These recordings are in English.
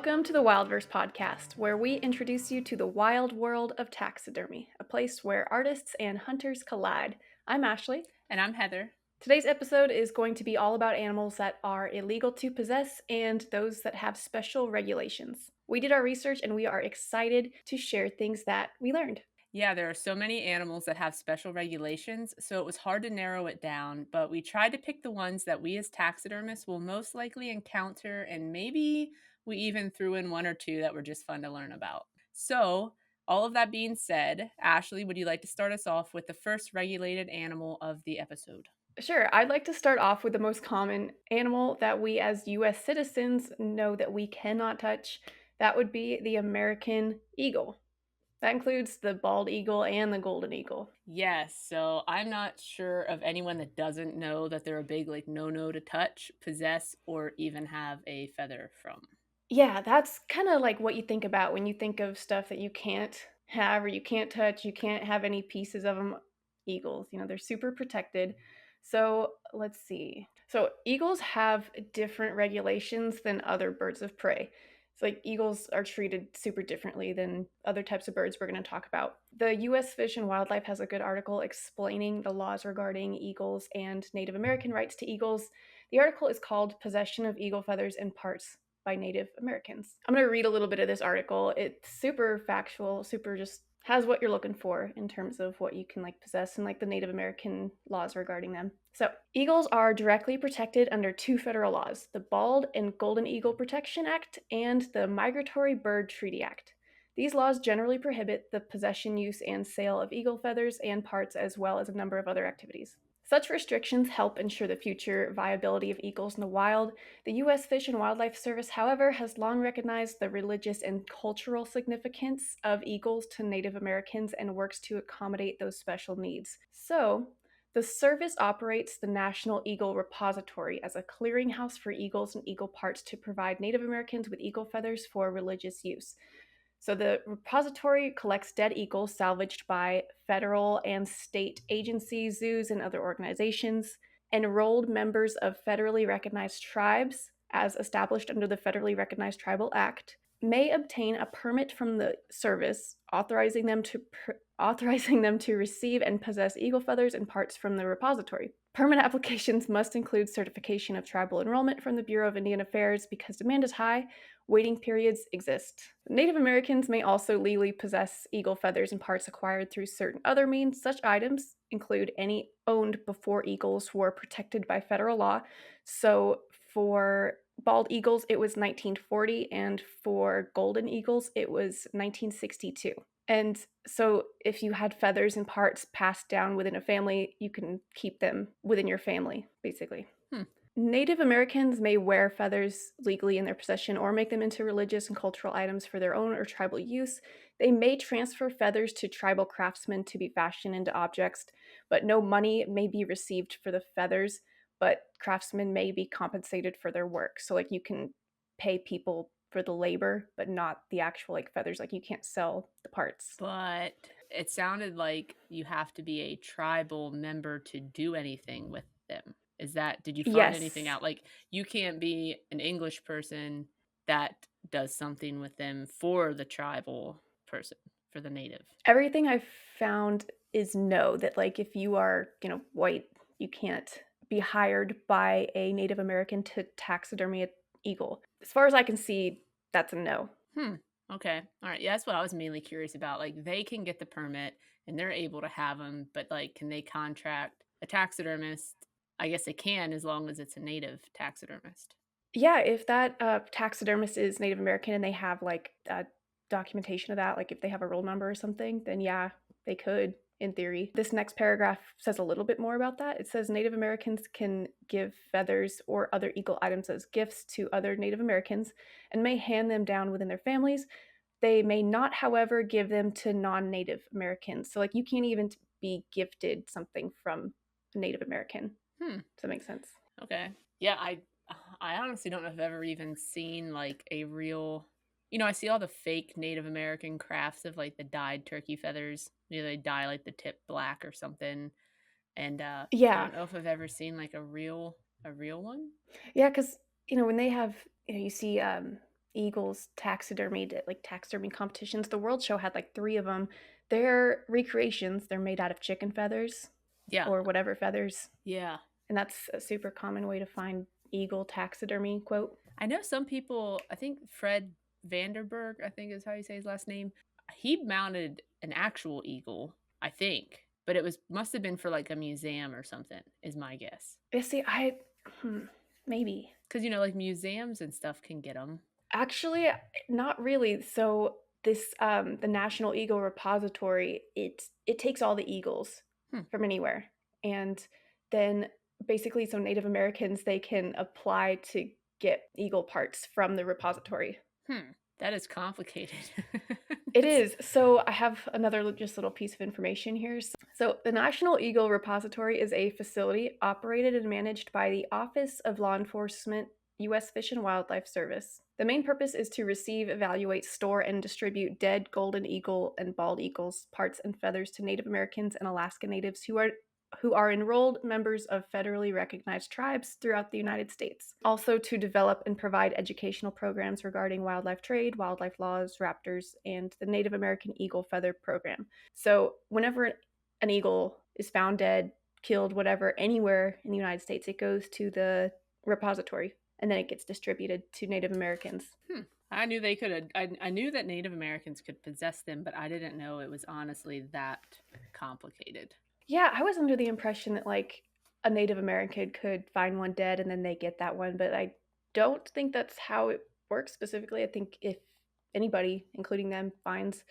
Welcome to the Wildverse podcast, where we introduce you to the wild world of taxidermy, a place where artists and hunters collide. I'm Ashley. And I'm Heather. Today's episode is going to be all about animals that are illegal to possess and those that have special regulations. We did our research and we are excited to share things that we learned. Yeah, there are so many animals that have special regulations, so it was hard to narrow it down, but we tried to pick the ones that we as taxidermists will most likely encounter, and maybe we even threw in one or two that were just fun to learn about. So, all of that being said, Ashley, would you like to start us off with the first regulated animal of the episode? Sure, I'd like to start off with the most common animal that we as US citizens know that we cannot touch. That would be the American eagle. That includes the bald eagle and the golden eagle. Yes, so I'm not sure of anyone that doesn't know that they're a big, like, no to touch, possess, or even have a feather from. Yeah, that's kind of like what you think about when you think of stuff that you can't have or you can't touch, you can't have any pieces of them. Eagles, they're super protected. So let's see. So eagles have different regulations than other birds of prey. It's like eagles are treated super differently than other types of birds we're going to talk about. The US Fish and Wildlife has a good article explaining the laws regarding eagles and Native American rights to eagles. The article is called Possession of Eagle Feathers and Parts by Native Americans. I'm going to read a little bit of this article. It's super factual, super just has what you're looking for in terms of what you can possess and the Native American laws regarding them. So, eagles are directly protected under two federal laws, the Bald and Golden Eagle Protection Act and the Migratory Bird Treaty Act. These laws generally prohibit the possession, use, and sale of eagle feathers and parts, as well as a number of other activities. Such restrictions help ensure the future viability of eagles in the wild. The U.S. Fish and Wildlife Service, however, has long recognized the religious and cultural significance of eagles to Native Americans and works to accommodate those special needs. So, the service operates the National Eagle Repository as a clearinghouse for eagles and eagle parts to provide Native Americans with eagle feathers for religious use. So the repository collects dead eagles salvaged by federal and state agencies, zoos, and other organizations. Enrolled members of federally recognized tribes, as established under the Federally Recognized Tribal Act, may obtain a permit from the service authorizing them to receive and possess eagle feathers and parts from the repository. Permit applications must include certification of tribal enrollment from the Bureau of Indian Affairs because demand is high. Waiting periods exist. Native Americans may also legally possess eagle feathers and parts acquired through certain other means. Such items include any owned before eagles were protected by federal law. So for bald eagles, it was 1940, and for golden eagles, it was 1962. And so if you had feathers and parts passed down within a family, you can keep them within your family, basically. Hmm. Native Americans may wear feathers legally in their possession or make them into religious and cultural items for their own or tribal use. They may transfer feathers to tribal craftsmen to be fashioned into objects, but no money may be received for the feathers, but craftsmen may be compensated for their work. So you can pay people for the labor, but not the actual feathers. You can't sell the parts. But it sounded like you have to be a tribal member to do anything with them. Did you find anything Yes. out? Like, you can't be an English person that does something with them for the tribal person, for the native. Everything I've found is no, that if you are, white, you can't be hired by a Native American to taxidermy an eagle. As far as I can see, that's a no. Hmm. Okay. All right. Yeah, that's what I was mainly curious about. Like, they can get the permit and they're able to have them, but like, can they contract a taxidermist? I guess they can as long as it's a native taxidermist. Yeah, if that taxidermist is Native American and they have documentation of that, if they have a roll number or something, then yeah, they could in theory. This next paragraph says a little bit more about that. It says Native Americans can give feathers or other eagle items as gifts to other Native Americans and may hand them down within their families. They may not, however, give them to non-Native Americans. So you can't even be gifted something from a Native American. Hmm. Does that make sense? Okay. Yeah, I honestly don't know if I've ever even seen like a real, I see all the fake Native American crafts of like the dyed turkey feathers. They dye like the tip black or something. And I Yeah. don't know if I've ever seen like a real one. Yeah, because when they have, you see eagles taxidermied at like taxidermy competitions. The World Show had like three of them. They're recreations. They're made out of chicken feathers Yeah. or whatever feathers, Yeah. and that's a super common way to find eagle taxidermy quote. I know some people, I think Fred Vanderberg, I think is how you say his last name. He mounted an actual eagle, I think, but it was must have been for like a museum or something, is my guess. Yeah, see, hmm, maybe. Because you know, like museums and stuff can get them. Actually, not really. So this the National Eagle Repository, it takes all the eagles Hmm. from anywhere. And then basically so Native Americans they can apply to get eagle parts from the repository. Hmm. That is complicated. It is. So I have another just little piece of information here. So the National Eagle Repository is a facility operated and managed by the Office of Law Enforcement, U.S. Fish and Wildlife Service. The main purpose is to receive, evaluate, store, and distribute dead golden eagle and bald eagles parts and feathers to Native Americans and Alaska Natives who are enrolled members of federally recognized tribes throughout the United States. Also, to develop and provide educational programs regarding wildlife trade, wildlife laws, raptors, and the Native American Eagle Feather Program. So, whenever an eagle is found dead, killed, whatever, anywhere in the United States, it goes to the repository and then it gets distributed to Native Americans. Hmm. I knew they could have. I knew that Native Americans could possess them, but I didn't know it was honestly that complicated. Yeah, I was under the impression that like a Native American could find one dead and then they get that one, but I don't think that's how it works specifically. I think if anybody, including them, finds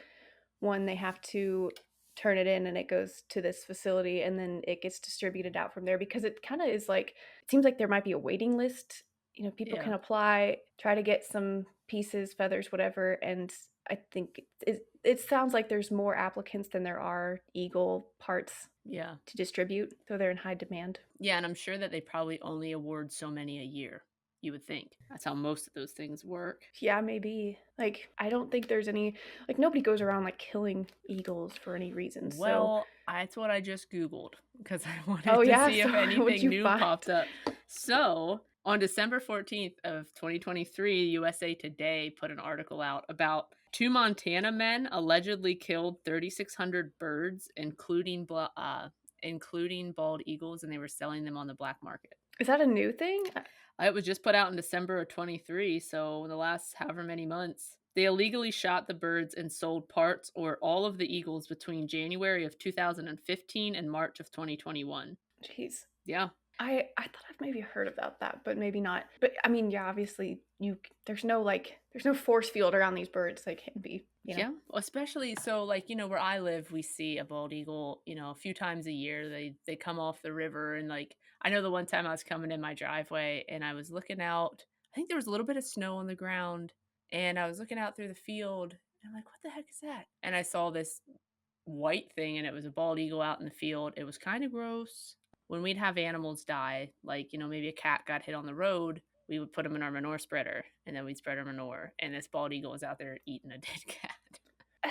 one, they have to turn it in and it goes to this facility and then it gets distributed out from there because it kind of is like it seems like there might be a waiting list. You know, people can Yeah. apply, try to get some pieces, feathers, whatever, and I think it sounds like there's more applicants than there are eagle parts Yeah. to distribute, so they're in high demand. Yeah, and I'm sure that they probably only award so many a year, you would think. That's how most of those things work. Yeah, maybe. Like, I don't think there's any like nobody goes around like killing eagles for any reason. So, Well, that's what I just Googled because I oh wanted to yeah, see so if what'd anything you new find? popped up. So, on December 14th of 2023, USA Today put an article out about two Montana men allegedly killed 3,600 birds, including bald eagles, and they were selling them on the black market. Is that a new thing? It was just put out in December of 23, so in the last however many months. They illegally shot the birds and sold parts or all of the eagles between January of 2015 and March of 2021. Jeez. Yeah. I thought I've maybe heard about that, but maybe not. But I mean, yeah, obviously there's no force field around these birds. They can't be, you know. Yeah, especially so like, where I live, we see a bald eagle, a few times a year. They come off the river and like I know the one time I was coming in my driveway and I was looking out. I think there was a little bit of snow on the ground and I was looking out through the field and I'm like, "What the heck is that?" And I saw this white thing and it was a bald eagle out in the field. It was kind of gross. When we'd have animals die, like, maybe a cat got hit on the road, we would put them in our manure spreader and then we'd spread our manure. And this bald eagle was out there eating a dead cat.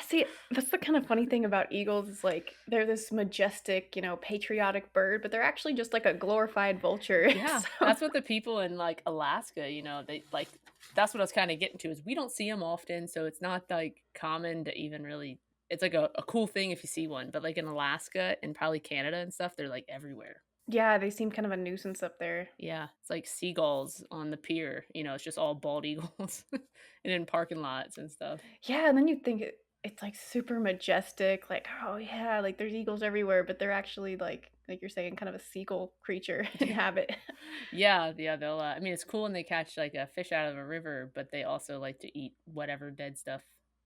See, that's the kind of funny thing about eagles is like they're this majestic, patriotic bird, but they're actually just like a glorified vulture. Yeah, So that's what the people in like Alaska, they like that's what I was kind of getting to is we don't see them often, so it's not like common to even really it's like a cool thing if you see one, but like in Alaska and probably Canada and stuff, they're like everywhere. yeah, they seem kind of a nuisance up there. Yeah, it's like seagulls on the pier, it's just all bald eagles and in parking lots and stuff. Yeah, and then you think it's like super majestic, like, oh yeah, like there's eagles everywhere, but they're actually like you're saying, kind of a seagull creature in habit. Yeah, yeah, they'll I mean, it's cool when they catch like a fish out of a river, but they also like to eat whatever dead stuff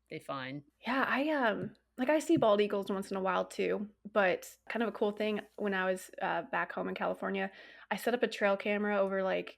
they find. Yeah, like I see bald eagles once in a while too, but kind of a cool thing when I was back home in California, I set up a trail camera over like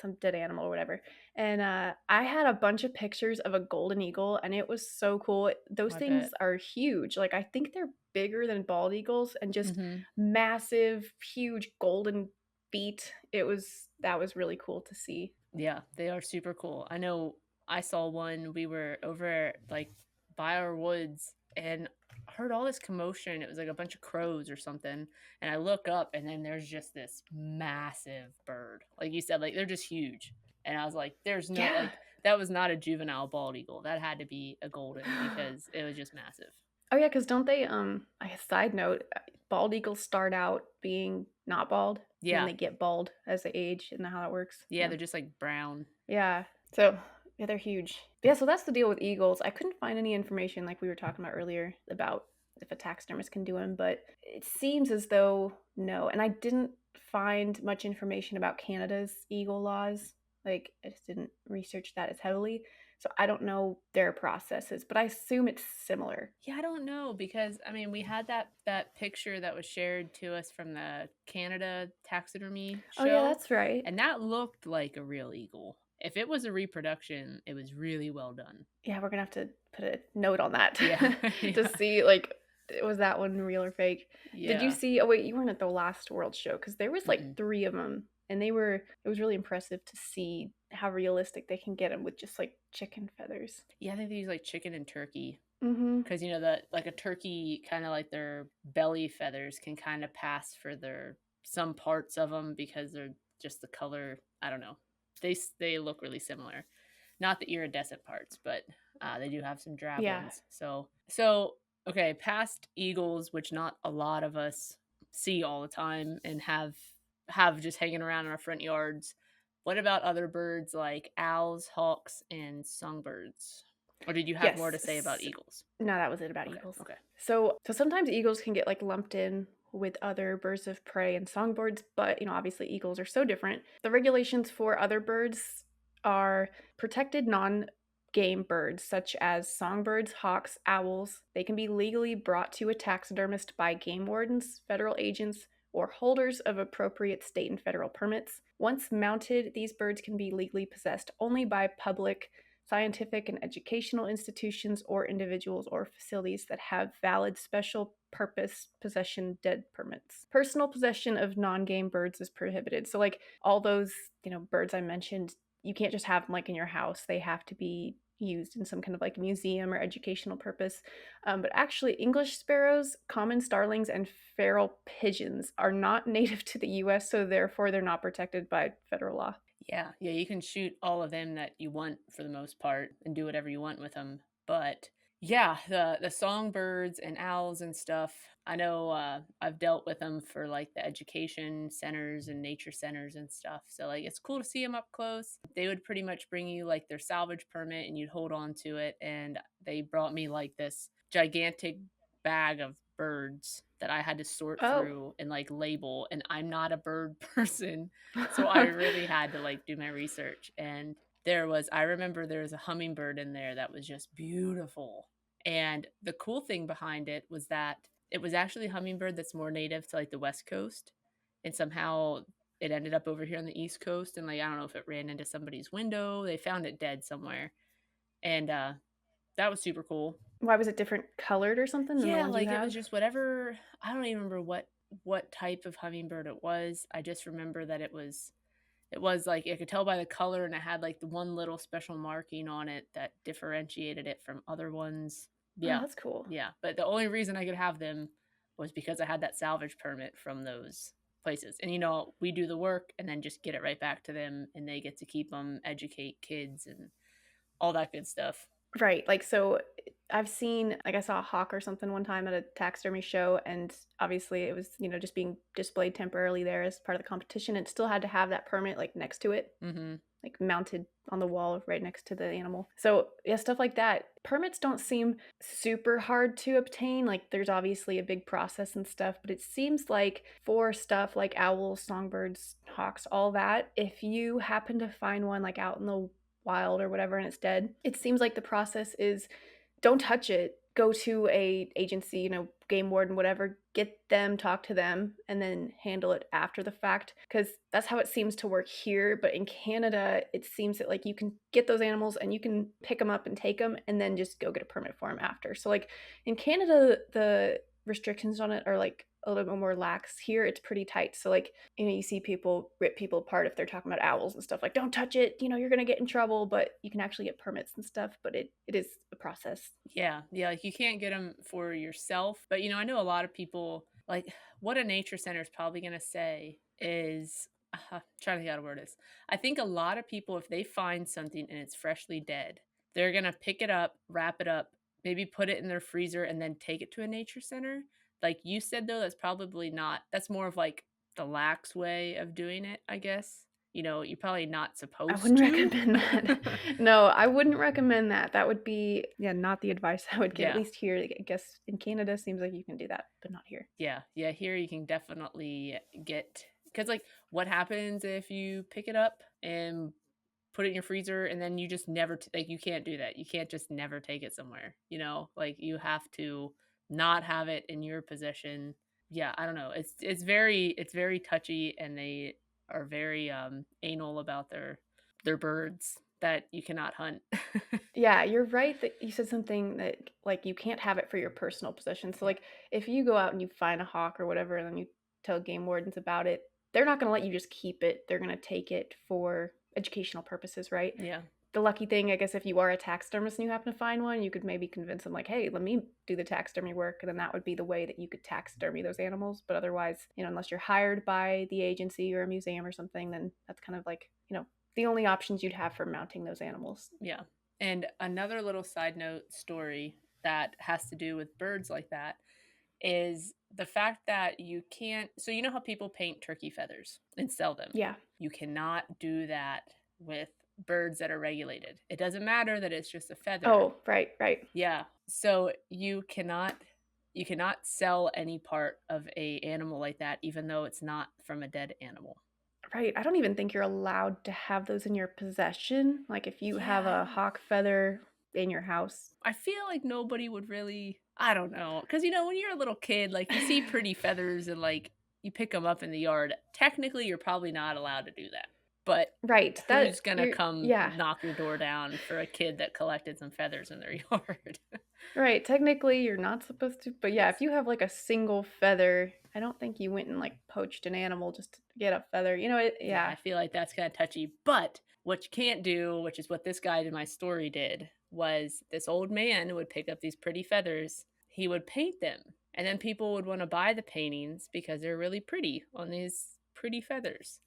some dead animal or whatever, and I had a bunch of pictures of a golden eagle, and it was so cool. Those I things bet. are huge. Like I think they're bigger than bald eagles, and just Mhm. massive, huge golden feet. That was really cool to see. Yeah, they are super cool. I know I saw one, we were over, like, by our woods and heard all this commotion, it was like a bunch of crows or something, and I look up and then there's just this massive bird. Like you said, like, they're just huge. And I was like, "There's no Yeah. like, that was not a juvenile bald eagle. That had to be a golden because it was just massive." Oh, yeah, because 'cause don't they, I guess side note, bald eagles start out being not bald, and then Yeah. they get bald as they age, isn't that how that works? Yeah, Yeah. they're just, like, brown. Yeah. So, yeah, they're huge. Yeah, so that's the deal with eagles. I couldn't find any information like we were talking about earlier about if a taxidermist can do them, but it seems as though no. And I didn't find much information about Canada's eagle laws. Like, I just didn't research that as heavily. So I don't know their processes, but I assume it's similar. Yeah, I don't know because, I mean, we had that picture that was shared to us from the Canada taxidermy Oh, yeah, show, that's right. and that looked like a real eagle. If it was a reproduction, it was really well done. Yeah, we're gonna have to put a note on that Yeah. to Yeah. see, like, was that one real or fake? Did you Yeah. see oh, wait, you weren't at the last World Show because there was, like, Mm-mm. 3 of them, and it was really impressive to see how realistic they can get them with just, like, chicken feathers. Yeah, I think they use, like, chicken and turkey. Mhm. 'Cause, the like, a turkey, kinda like their belly feathers can kinda pass for their some parts of them because they're just the color, I don't know. They look really similar. Not the iridescent parts, but, they do have some drab Yeah. ones. So, okay, past eagles, which not a lot of us see all the time and have just hanging around in our front yards. What about other birds like owls, hawks, and songbirds? Or did you have more Yes. to say about eagles? No, that was it about Okay, eagles. okay. So sometimes eagles can get, like, lumped in with other birds of prey and songbirds, but, obviously eagles are so different. The regulations for other birds are protected non-game birds such as songbirds, hawks, owls. They can be legally brought to a taxidermist by game wardens, federal agents, or holders of appropriate state and federal permits. Once mounted, these birds can be legally possessed only by public scientific and educational institutions or individuals or facilities that have valid special purpose possession dead permits. Personal possession of non-game birds is prohibited. So like all those, birds I mentioned, you can't just have them like in your house. They have to be used in some kind of like museum or educational purpose. But actually, English sparrows, common starlings, and feral pigeons are not native to the US, so therefore they're not protected by federal law. Yeah, yeah, you can shoot all of them that you want for the most part and do whatever you want with them. But yeah, the songbirds and owls and stuff, I know I've dealt with them for like the education centers and nature centers and stuff. So like it's cool to see them up close. They would pretty much bring you like their salvage permit and you'd hold on to it, and they brought me like this gigantic bag of birds that I had to sort Oh. through and like label, and I'm not a bird person, so I really had to, like, do my research, and I remember there was a hummingbird in there that was just beautiful, and the cool thing behind it was that it was actually a hummingbird that's more native to, like, the West Coast, and somehow it ended up over here on the East Coast, and, like, I don't know if it ran into somebody's window, they found it dead somewhere, and, that was super cool. Why was it different colored or something than the Yeah, ones you like, it was have? just whatever. I don't even remember what type of hummingbird it was, I just remember that it was like I could tell by the color, and it had, like, the one little special marking on it that differentiated it from other ones. Oh, Yeah. that's cool. Yeah, but the only reason I could have them was because I had that salvage permit from those places, and, we do the work and then just get it right back to them, and they get to keep them, educate kids, and all that good stuff. Right, like, so, I've seen like, I saw a hawk or something one time at a taxidermy show, and obviously it was, just being displayed temporarily there as part of the competition. It still had to have that permit, like, next to it, Mhm. like, mounted on the wall right next to the animal. So, yeah, stuff like that. Permits don't seem super hard to obtain, like, there's obviously a big process and stuff, but it seems like for stuff like owls, songbirds, hawks, all that, if you happen to find one, like, out in the wild or whatever and it's dead, it seems like the process is don't touch it. Go to a agency, game warden, whatever, get them, talk to them, and then handle it after the fact. Because that's how it seems to work here, but in Canada, it seems that, like, you can get those animals and you can pick them up and take them, and then just go get a permit for them after. So, like, in Canada, the restrictions on it are, like, a little bit more lax. Here, it's pretty tight. So, like, you see people rip people apart if they're talking about owls and stuff, like, "Don't touch it, you're gonna get in trouble," but you can actually get permits and stuff, but it is a process. Yeah, yeah, like, you can't get them for yourself, but, I know a lot of people like, what a nature center is probably gonna say is trying to think how to word this. I think a lot of people, if they find something and it's freshly dead, they're gonna pick it up, wrap it up, maybe put it in their freezer, and then take it to a nature center. Like you said, though, that's probably not. That's more of like the lax way of doing it, I guess. You're probably not I supposed wouldn't to. recommend that. No, I wouldn't recommend that. That would be, yeah, not the advice I would give, at Yeah. least here. I guess in Canada, seems like you can do that, but not here. Yeah, yeah, here you can definitely get because like what happens if you pick it up and put it in your freezer and then you just never like you can't do that. You can't just never take it somewhere, Like you have to not have it in your possession. Yeah, I don't know. It's very touchy and they are very anal about their birds that you cannot hunt. Yeah, you're right that you said something that, like, you can't have it for your personal possession. So, Yeah. like, if you go out and you find a hawk or whatever, and then you tell game wardens about it, they're not gonna let you just keep it. They're gonna take it for educational purposes, right? Yeah. The lucky thing, I guess, if you are a taxidermist and you happen to find one, you could maybe convince them, like, "Hey, let me do the taxidermy work," and then that would be the way that you could taxidermy those animals. But otherwise, unless you're hired by the agency or a museum or something, then that's kind of like, the only options you'd have for mounting those animals. Yeah. And another little side note story that has to do with birds like that is the fact that you can't. So, you know how people paint turkey feathers and sell them? Yeah. You cannot do that with birds that are regulated. It doesn't matter that it's just a feather. Oh, right, right. Yeah. So you cannot sell any part of a animal like that even though it's not from a dead animal. Right, I don't even think you're allowed to have those in your possession, like, if you have Yeah, I a don't hawk feather in your house. I feel like nobody would really I don't know, because when you're a little kid, like, you see pretty feathers and, like, you pick them up in the yard. Technically, you're probably not allowed to do that, but Right, that who's gonna you're come yeah, knock your door down for a kid that collected some feathers in their yard? right, technically, you're not supposed to, but yeah, if Yes. you have, like, a single feather, I don't think you went and, like, poached an animal just to get a feather, Yeah, I yeah. feel like that's kinda touchy, but what you can't do, which is what this guy in my story did, was this old man would pick up these pretty feathers, he would paint them, and then people would wanna buy the paintings because they're really pretty on these pretty feathers.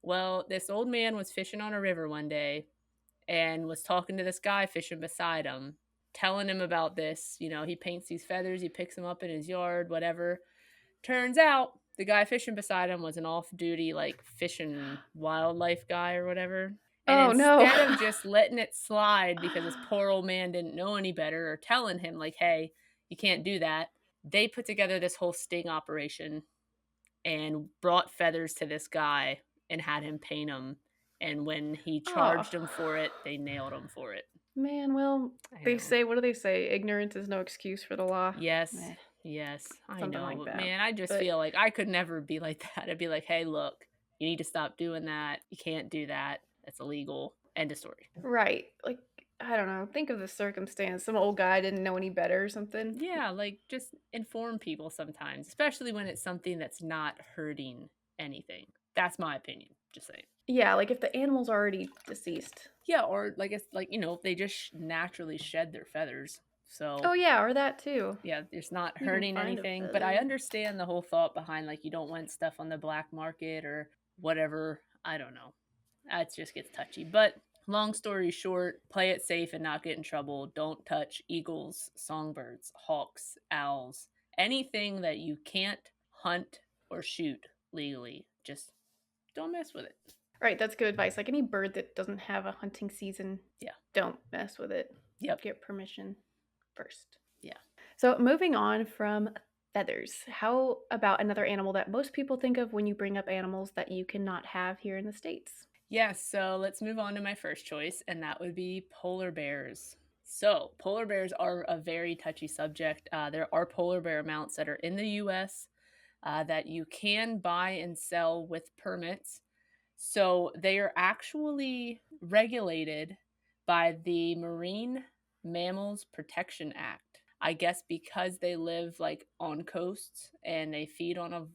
Well, this old man was fishing on a river one day and was talking to this guy fishing beside him, telling him about this, he paints these feathers, he picks them up in his yard, whatever. Turns out the guy fishing beside him was an off-duty, like, fishing wildlife guy or whatever, and Oh, no. instead of just letting it slide because this poor old man didn't know any better or telling him, like, "Hey, you can't do that," they put together this whole sting operation and brought feathers to this guy and had him paint them. And when he Oh, charged him for it, they nailed him for it. man, well, I they know. say what do they say? "Ignorance is no excuse for the law." Yes, Eh, yes, I something know, like but that, man, I just but feel like I could never be like that. I'd be like, "Hey, look, you need to stop doing that. You can't do that. That's illegal." End of story. right, like, I don't know, think of the circumstance, some old guy didn't know any better or something. Yeah, like just inform people sometimes, especially when it's something that's not hurting anything. That's my opinion. Just saying. Yeah, like, if the animal's already deceased. Yeah, or like it's like, they just naturally shed their feathers. Oh, So, yeah, or that too. yeah, it's not You can hurting find a anything, but I feather. understand the whole thought behind like you don't want stuff on the black market or whatever. I don't know. That just gets touchy. But long story short, play it safe and not get in trouble. Don't touch eagles, songbirds, hawks, owls, anything that you can't hunt or shoot legally. Just don't mess with it. Right, that's good advice, like, any bird that doesn't have a hunting season, Yeah. don't mess with it. Yep. Get permission first. Yeah. So, moving on from feathers, how about another animal that most people think of when you bring up animals that you cannot have here in the States? Yes, so let's move on to my first choice, and that would be polar bears. So, polar bears are a very touchy subject. There are polar bear mounts that are in the US that you can buy and sell with permits. So, they are actually regulated by the Marine Mammals Protection Act. I guess because they live like on coasts and they feed on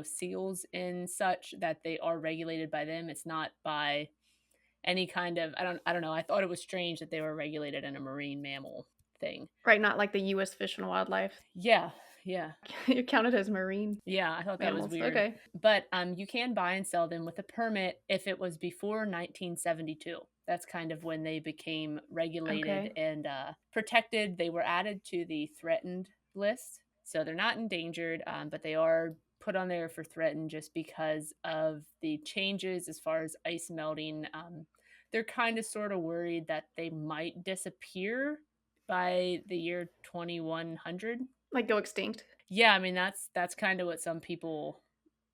seals and such that they are regulated by them. It's not by any kind of I don't know. I thought it was strange that they were regulated in a marine mammal thing. Right, not like the US Fish and Wildlife. Yeah. Yeah. You're counted as marine Yeah, I thought that was mammals. weird. Okay. But, you can buy and sell them with a permit if it was before 1972. That's kind of when they became regulated Okay. and, protected. They were added to the threatened list, so they're not endangered, but they are put on there for threatened just because of the changes as far as ice melting. They're kinda sorta worried that they might disappear by the year 2100. Like go extinct. Yeah, I mean, that's kinda what some people,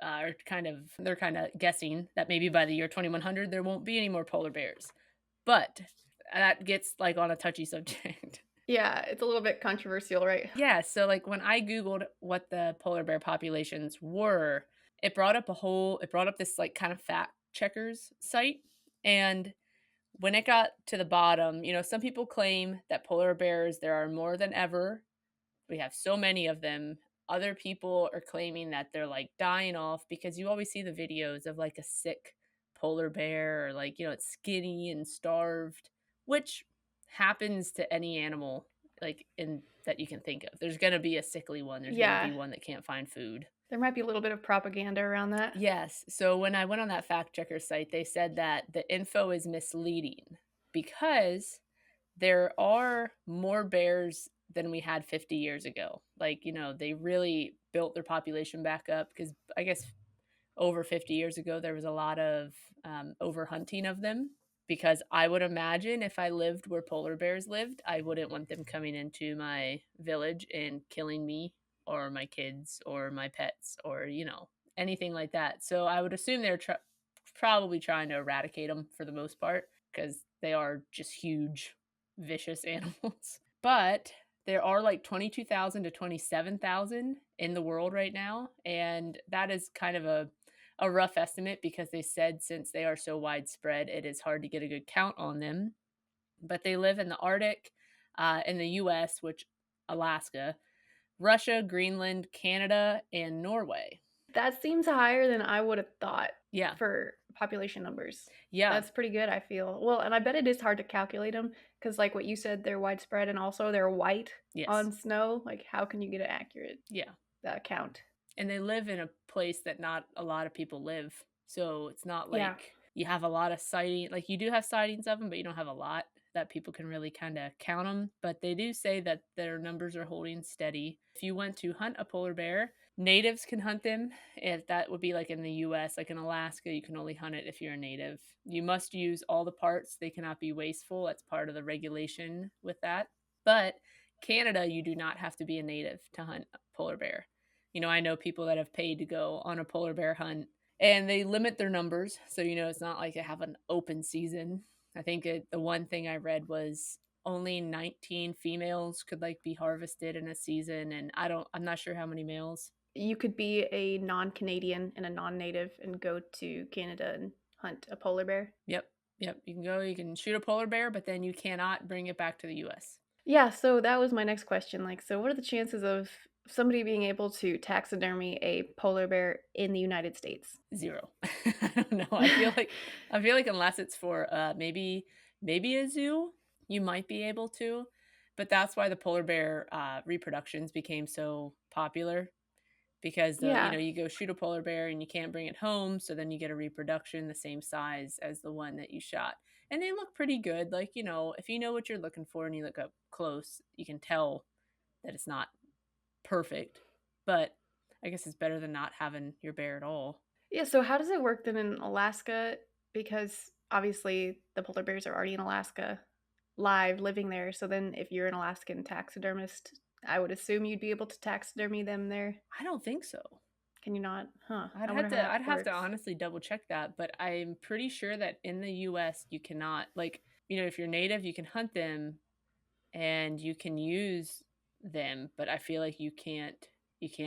are kind of they're kinda guessing that maybe by the year 2100, there won't be any more polar bears. But that gets, like, on a touchy subject. Yeah, it's a little bit controversial, right? Yeah, so, like, when I Googled what the polar bear populations were, it brought up this, like, kind of fact checkers site, and when it got to the bottom, some people claim that polar bears, there are more than ever. We have so many of them. Other people are claiming that they're like dying off because you always see the videos of like a sick polar bear or like, it's skinny and starved, which happens to any animal like in that you can think of. There's going to be a sickly one. There's going to be Yeah, one that can't find food. there might be a little bit of propaganda around that. Yes. So when I went on that fact checker site, they said that the info is misleading because there are more bears than we had 50 years ago. Like, they really built their population back up because I guess over 50 years ago, there was a lot of overhunting of them. Because I would imagine if I lived where polar bears lived, I wouldn't want them coming into my village and killing me or my kids or my pets or, anything like that. So I would assume they're probably trying to eradicate them for the most part because they are just huge, vicious animals. But there are like 22,000 to 27,000 in the world right now. And that is kind of a rough estimate because they said since they are so widespread, it is hard to get a good count on them. But they live in the Arctic, in the US, which Alaska, Russia, Greenland, Canada, and Norway. That seems higher than I would have thought Yeah. for population numbers. Yeah. That's pretty good, I feel. Well, and I bet it is hard to calculate them because, like what you said, they're widespread and also they're white Yes. on snow. Like, how can you get an accurate Yeah. count? And they live in a place that not a lot of people live. So it's not Yeah. like you have a lot of sighting like, you do have sightings of them, but you don't have a lot that people can really kinda count them. But they do say that their numbers are holding steady. If you went to hunt a polar bear, natives can hunt them. If that would be, like, in the US, like in Alaska, you can only hunt it if you're a native. You must use all the parts, they cannot be wasteful, that's part of the regulation with that. But Canada, you do not have to be a native to hunt a polar bear. I know people that have paid to go on a polar bear hunt and they limit their numbers. So, it's not like they have an open season. I think the one thing I read was only 19 females could like be harvested in a season. And I'm not sure how many males. You could be a non-Canadian and a non-native and go to Canada and hunt a polar bear. Yep. Yep. You can go, you can shoot a polar bear, but then you cannot bring it back to the US. Yeah, so that was my next question. Like, so what are the chances of somebody being able to taxidermy a polar bear in the United States? 0. I don't know. I feel like unless it's for, maybe a zoo, you might be able to, but that's why the polar bear, reproductions became so popular because Yeah. you go shoot a polar bear and you can't bring it home, so then you get a reproduction the same size as the one that you shot, and they look pretty good, like, if you know what you're looking for and you look up close, you can tell that it's not perfect, but I guess it's better than not having your bear at all. Yeah, so how does it work then in Alaska? Because obviously the polar bears are already in Alaska, live, living there. So then if you're an Alaskan taxidermist, I would assume you'd be able to taxidermy them there. I don't think so. Can you not? Huh. I'd I have wonder how to that I'd have to works. honestly double check that, but I'm pretty sure that in the US you cannot like, if you're native, you can hunt them and you can use them, but I feel like you can't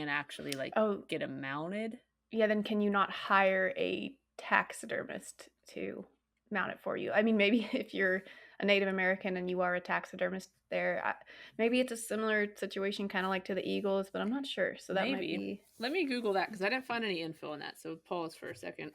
actually like Oh, get them mounted. yeah, then can you not hire a taxidermist to mount it for you? I mean, maybe if you're a Native American and you are a taxidermist there, maybe it's a similar situation, kind of like to the eagles, but I'm not sure. So that might Maybe. be. Let me Google that because I didn't find any info on that. So pause for a second.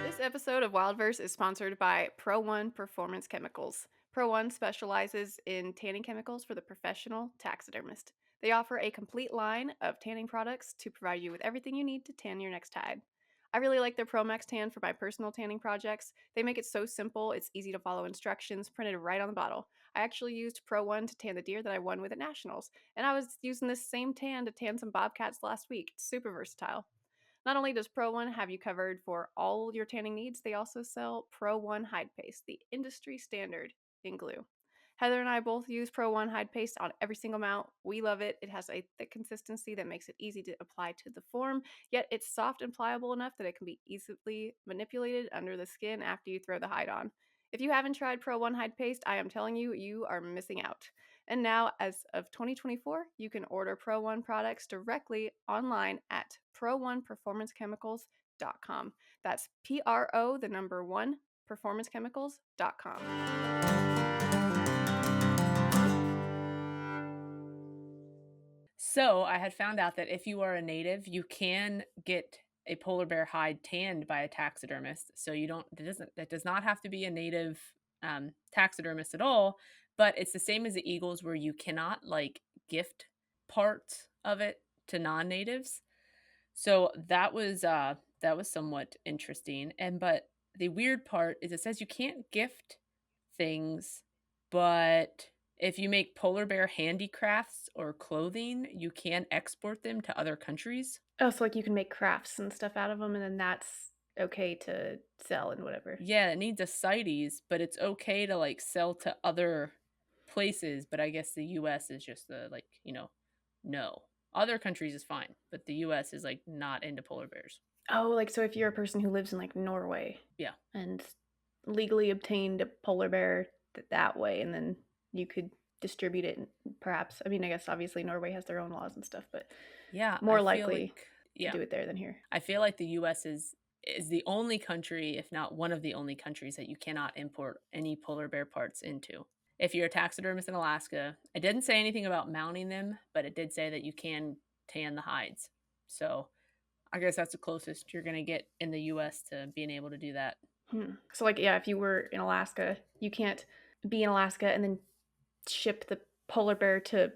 This episode of Wildverse is sponsored by Pro One Performance Chemicals. Pro One specializes in tanning chemicals for the professional taxidermist. They offer a complete line of tanning products to provide you with everything you need to tan your next hide. I really like their Pro Max Tan for my personal tanning projects. They make it so simple, it's easy to follow instructions printed right on the bottle. I actually used Pro One to tan the deer that I won with at Nationals, and I was using this same tan to tan some bobcats last week. It's super versatile. Not only does Pro One have you covered for all your tanning needs, they also sell Pro One Hide Paste, the industry standard in glue. Heather and I both use Pro One Hide Paste on every single mount. We love it. It has a thick consistency that makes it easy to apply to the form, yet it's soft and pliable enough that it can be easily manipulated under the skin after you throw the hide on. If you haven't tried Pro One Hide Paste, I am telling you, you are missing out. And now, as of 2024, you can order Pro One products directly online at pro1performancechemicals.com. That's PRO, the number one, performancechemicals.com. So I had found out that if you are a native, you can get a polar bear hide tanned by a taxidermist. So you don't that does not have to be a native taxidermist at all. But it's the same as the eagles, where you cannot like gift parts of it to non-natives. So that was somewhat interesting. And but the weird part is it says you can't gift things, but if you make polar bear handicrafts or clothing, you can export them to other countries. Oh, so like you can make crafts and stuff out of them, and then that's okay to sell and whatever. Yeah, it needs a CITES, but it's okay to like sell to other places, but I guess the US is just the like, no. Other countries is fine, but the US is like not into polar bears. Oh, like so if you're a person who lives in like Norway Yeah. and legally obtained a polar bear that way, and then you could distribute it, perhaps. I mean, I guess obviously Norway has their own laws and stuff, but Yeah, I more feel likely like to yeah. do it there than here. I feel like the US is the only country, if not one of the only countries, that you cannot import any polar bear parts into. If you're a taxidermist in Alaska, it didn't say anything about mounting them, but it did say that you can tan the hides. So I guess that's the closest you're gonna get in the US to being able to do that. So, like, yeah, if you were in Alaska, you can't be in Alaska and then ship the polar bear to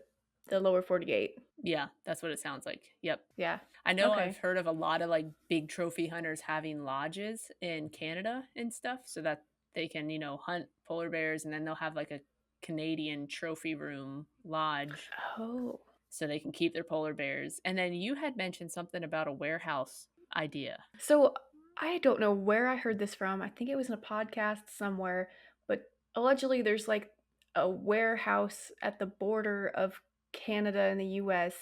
the lower 48. Yeah, that's what it sounds like. Yep. Yeah. I know I've Okay. heard of a lot of like big trophy hunters having lodges in Canada and stuff so that they can, hunt polar bears, and then they'll have like a Canadian trophy room lodge Oh. so they can keep their polar bears. And then you had mentioned something about a warehouse idea. So I don't know where I heard this from. I think it was in a podcast somewhere, but allegedly there's like a warehouse at the border of Canada and the US,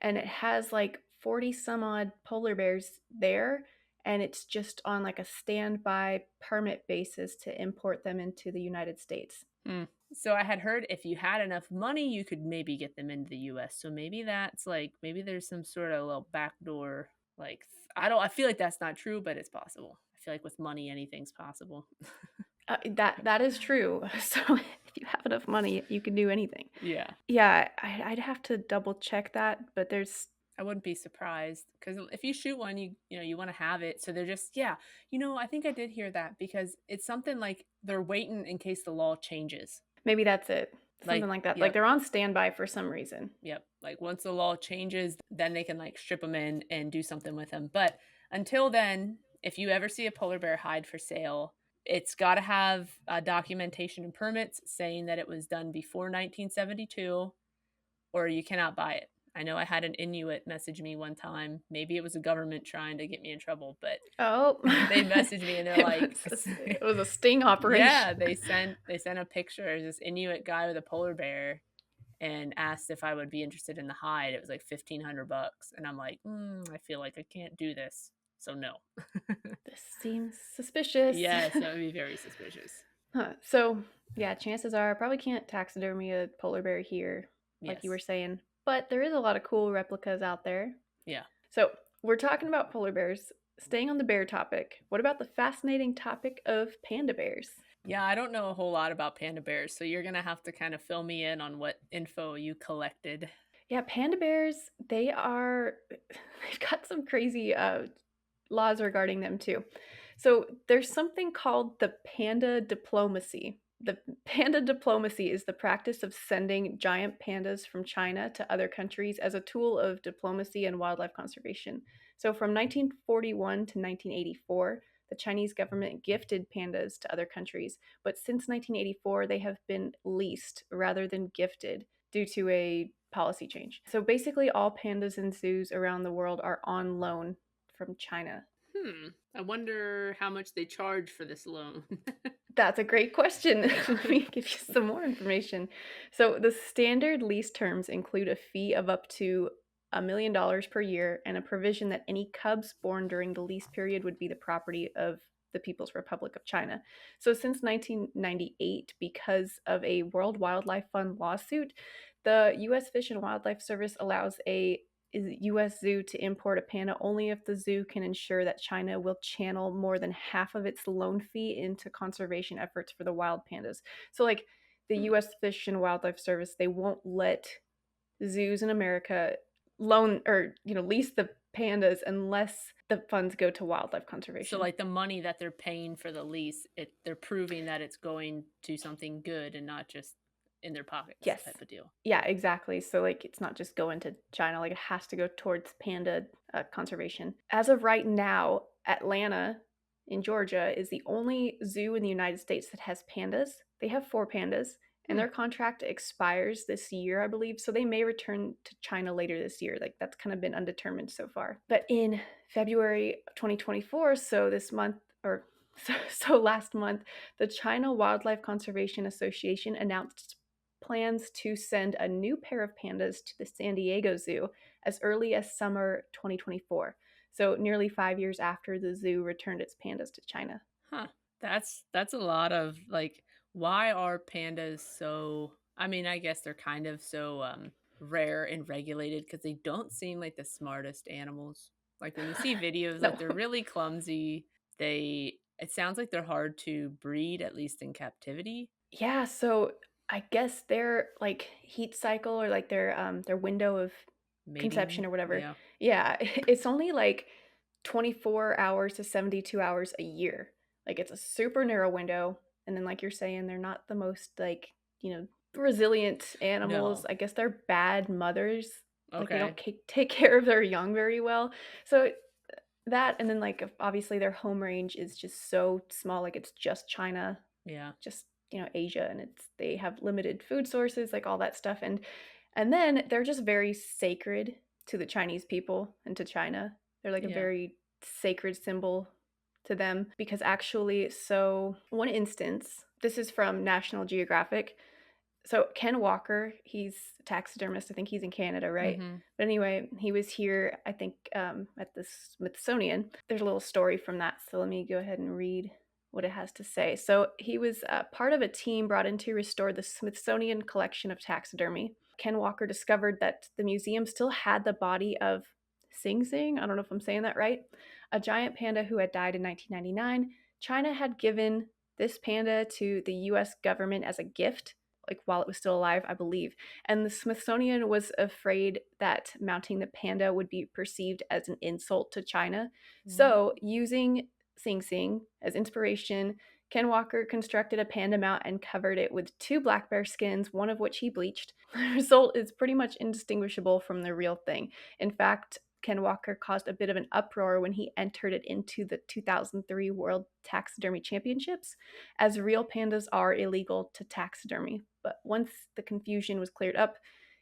and it has like 40 some odd polar bears there, and it's just on like a standby permit basis to import them into the United States. Hmm. So I had heard if you had enough money, you could maybe get them into the US. So maybe that's like maybe there's some sort of little backdoor I feel like that's not true, but it's possible. I feel like with money anything's possible. That is true. So if you have enough money, you can do anything. Yeah. Yeah, I'd have to double check that, but there's I wouldn't be surprised because if you shoot one, you want to have it. So they're just yeah. I think I did hear that because it's something like they're waiting in case the law changes. maybe that's it. Something Like like that. Like yep, they're on standby for some reason. yep. Like once the law changes, then they can like strip them in and do something with them. But until then, if you ever see a polar bear hide for sale, it's got to have documentation and permits saying that it was done before 1972, or you cannot buy it. I know I had an Inuit message me one time. Maybe it was the government trying to get me in trouble, but Oh, they messaged me and they're like, it was a sting operation. yeah, they sent a picture of this Inuit guy with a polar bear and asked if I would be interested in the hide. It was like $1,500, and I'm like, I feel like I can't do this, so no. This seems suspicious. Yes, that would be very suspicious. Huh. So, yeah, chances are I probably can't taxidermy a polar bear here, like you were Yes, saying, but there is a lot of cool replicas out there. yeah. So, we're talking about polar bears. Staying on the bear topic, what about the fascinating topic of panda bears? Yeah, I don't know a whole lot about panda bears, so you're gonna have to kind of fill me in on what info you collected. Yeah, panda bears, they've got some crazy laws regarding them too. So there's something called the panda diplomacy The panda diplomacy is the practice of sending giant pandas from China to other countries as a tool of diplomacy and wildlife conservation. So from 1941 to 1984, the Chinese government gifted pandas to other countries, but since 1984, they have been leased rather than gifted due to a policy change. So basically, all pandas in zoos around the world are on loan from China. I wonder how much they charge for this loan. That's a great question. Let me give you some more information. So, the standard lease terms include a fee of up to $1 million per year and a provision that any cubs born during the lease period would be the property of the People's Republic of China. So, since 1998, because of a World Wildlife Fund lawsuit, the U.S. Fish and Wildlife Service allows a U.S. zoo to import a panda only if the zoo can ensure that China will channel more than half of its loan fee into conservation efforts for the wild pandas. So, like the Hmm. U.S. Fish and Wildlife Service, they won't let zoos in America loan or lease the pandas unless the funds go to wildlife So, conservation. like, the money that they're paying for the lease, they're proving that it's going to something good and not just in their pockets Yes. type of deal. Yeah, exactly. So, like, it's not just going to China, like, it has to go towards panda conservation. As of right now, Atlanta in Georgia is the only zoo in the United States that has pandas. They have four pandas, and Hmm. their contract expires this year, I believe. So, they may return to China later this year. Like, that's kind of been undetermined so far. But in February of 2024, so this month, or so last month, the China Wildlife Conservation Association announced plans to send a new pair of pandas to the San Diego Zoo as early as summer 2024. So, nearly 5 years after the zoo returned its pandas to China. Huh. That's a lot of like why are pandas so I mean, I guess they're kind of so rare and regulated because they don't seem like the smartest animals. Like when you see videos No. like they're really clumsy, they it sounds like they're hard to breed at least in captivity, Yeah, so I guess their like heat cycle or like their window of conception mating. or whatever. Yeah. Yeah, it's only like 24 hours to 72 hours a year. Like it's a super narrow window. And then like you're saying, they're not the most like, resilient animals. No. I guess they're bad mothers. Like they don't Okay. take care of their young very well. So that and then like obviously their home range is just so small. Like it's just China, Yeah. just Asia, and they have limited food sources, like all that stuff, and then they're just very sacred to the Chinese people and to China. They're like a Yeah. very sacred symbol to them because actually, so one instance, this is from National Geographic. So Ken Walker, he's a taxidermist. I think he's in Canada, right? Mhm. But anyway, he was here, I think, at the Smithsonian. There's a little story from that. So let me go ahead and read what it has to say. So he was part of a team brought in to restore the Smithsonian collection of taxidermy. Ken Walker discovered that the museum still had the body of Sing Sing. I don't know if I'm saying that right. A giant panda who had died in 1999. China had given this panda to the US government as a gift, like while it was still alive, I believe. And the Smithsonian was afraid that mounting the panda would be perceived as an insult to China. So, Mm. using Sing Sing as inspiration, Ken Walker constructed a panda mount and covered it with two black bear skins, one of which he bleached. The result is pretty much indistinguishable from the real thing. In fact, Ken Walker caused a bit of an uproar when he entered it into the 2003 World Taxidermy Championships, as real pandas are illegal to taxidermy. But once the confusion was cleared up,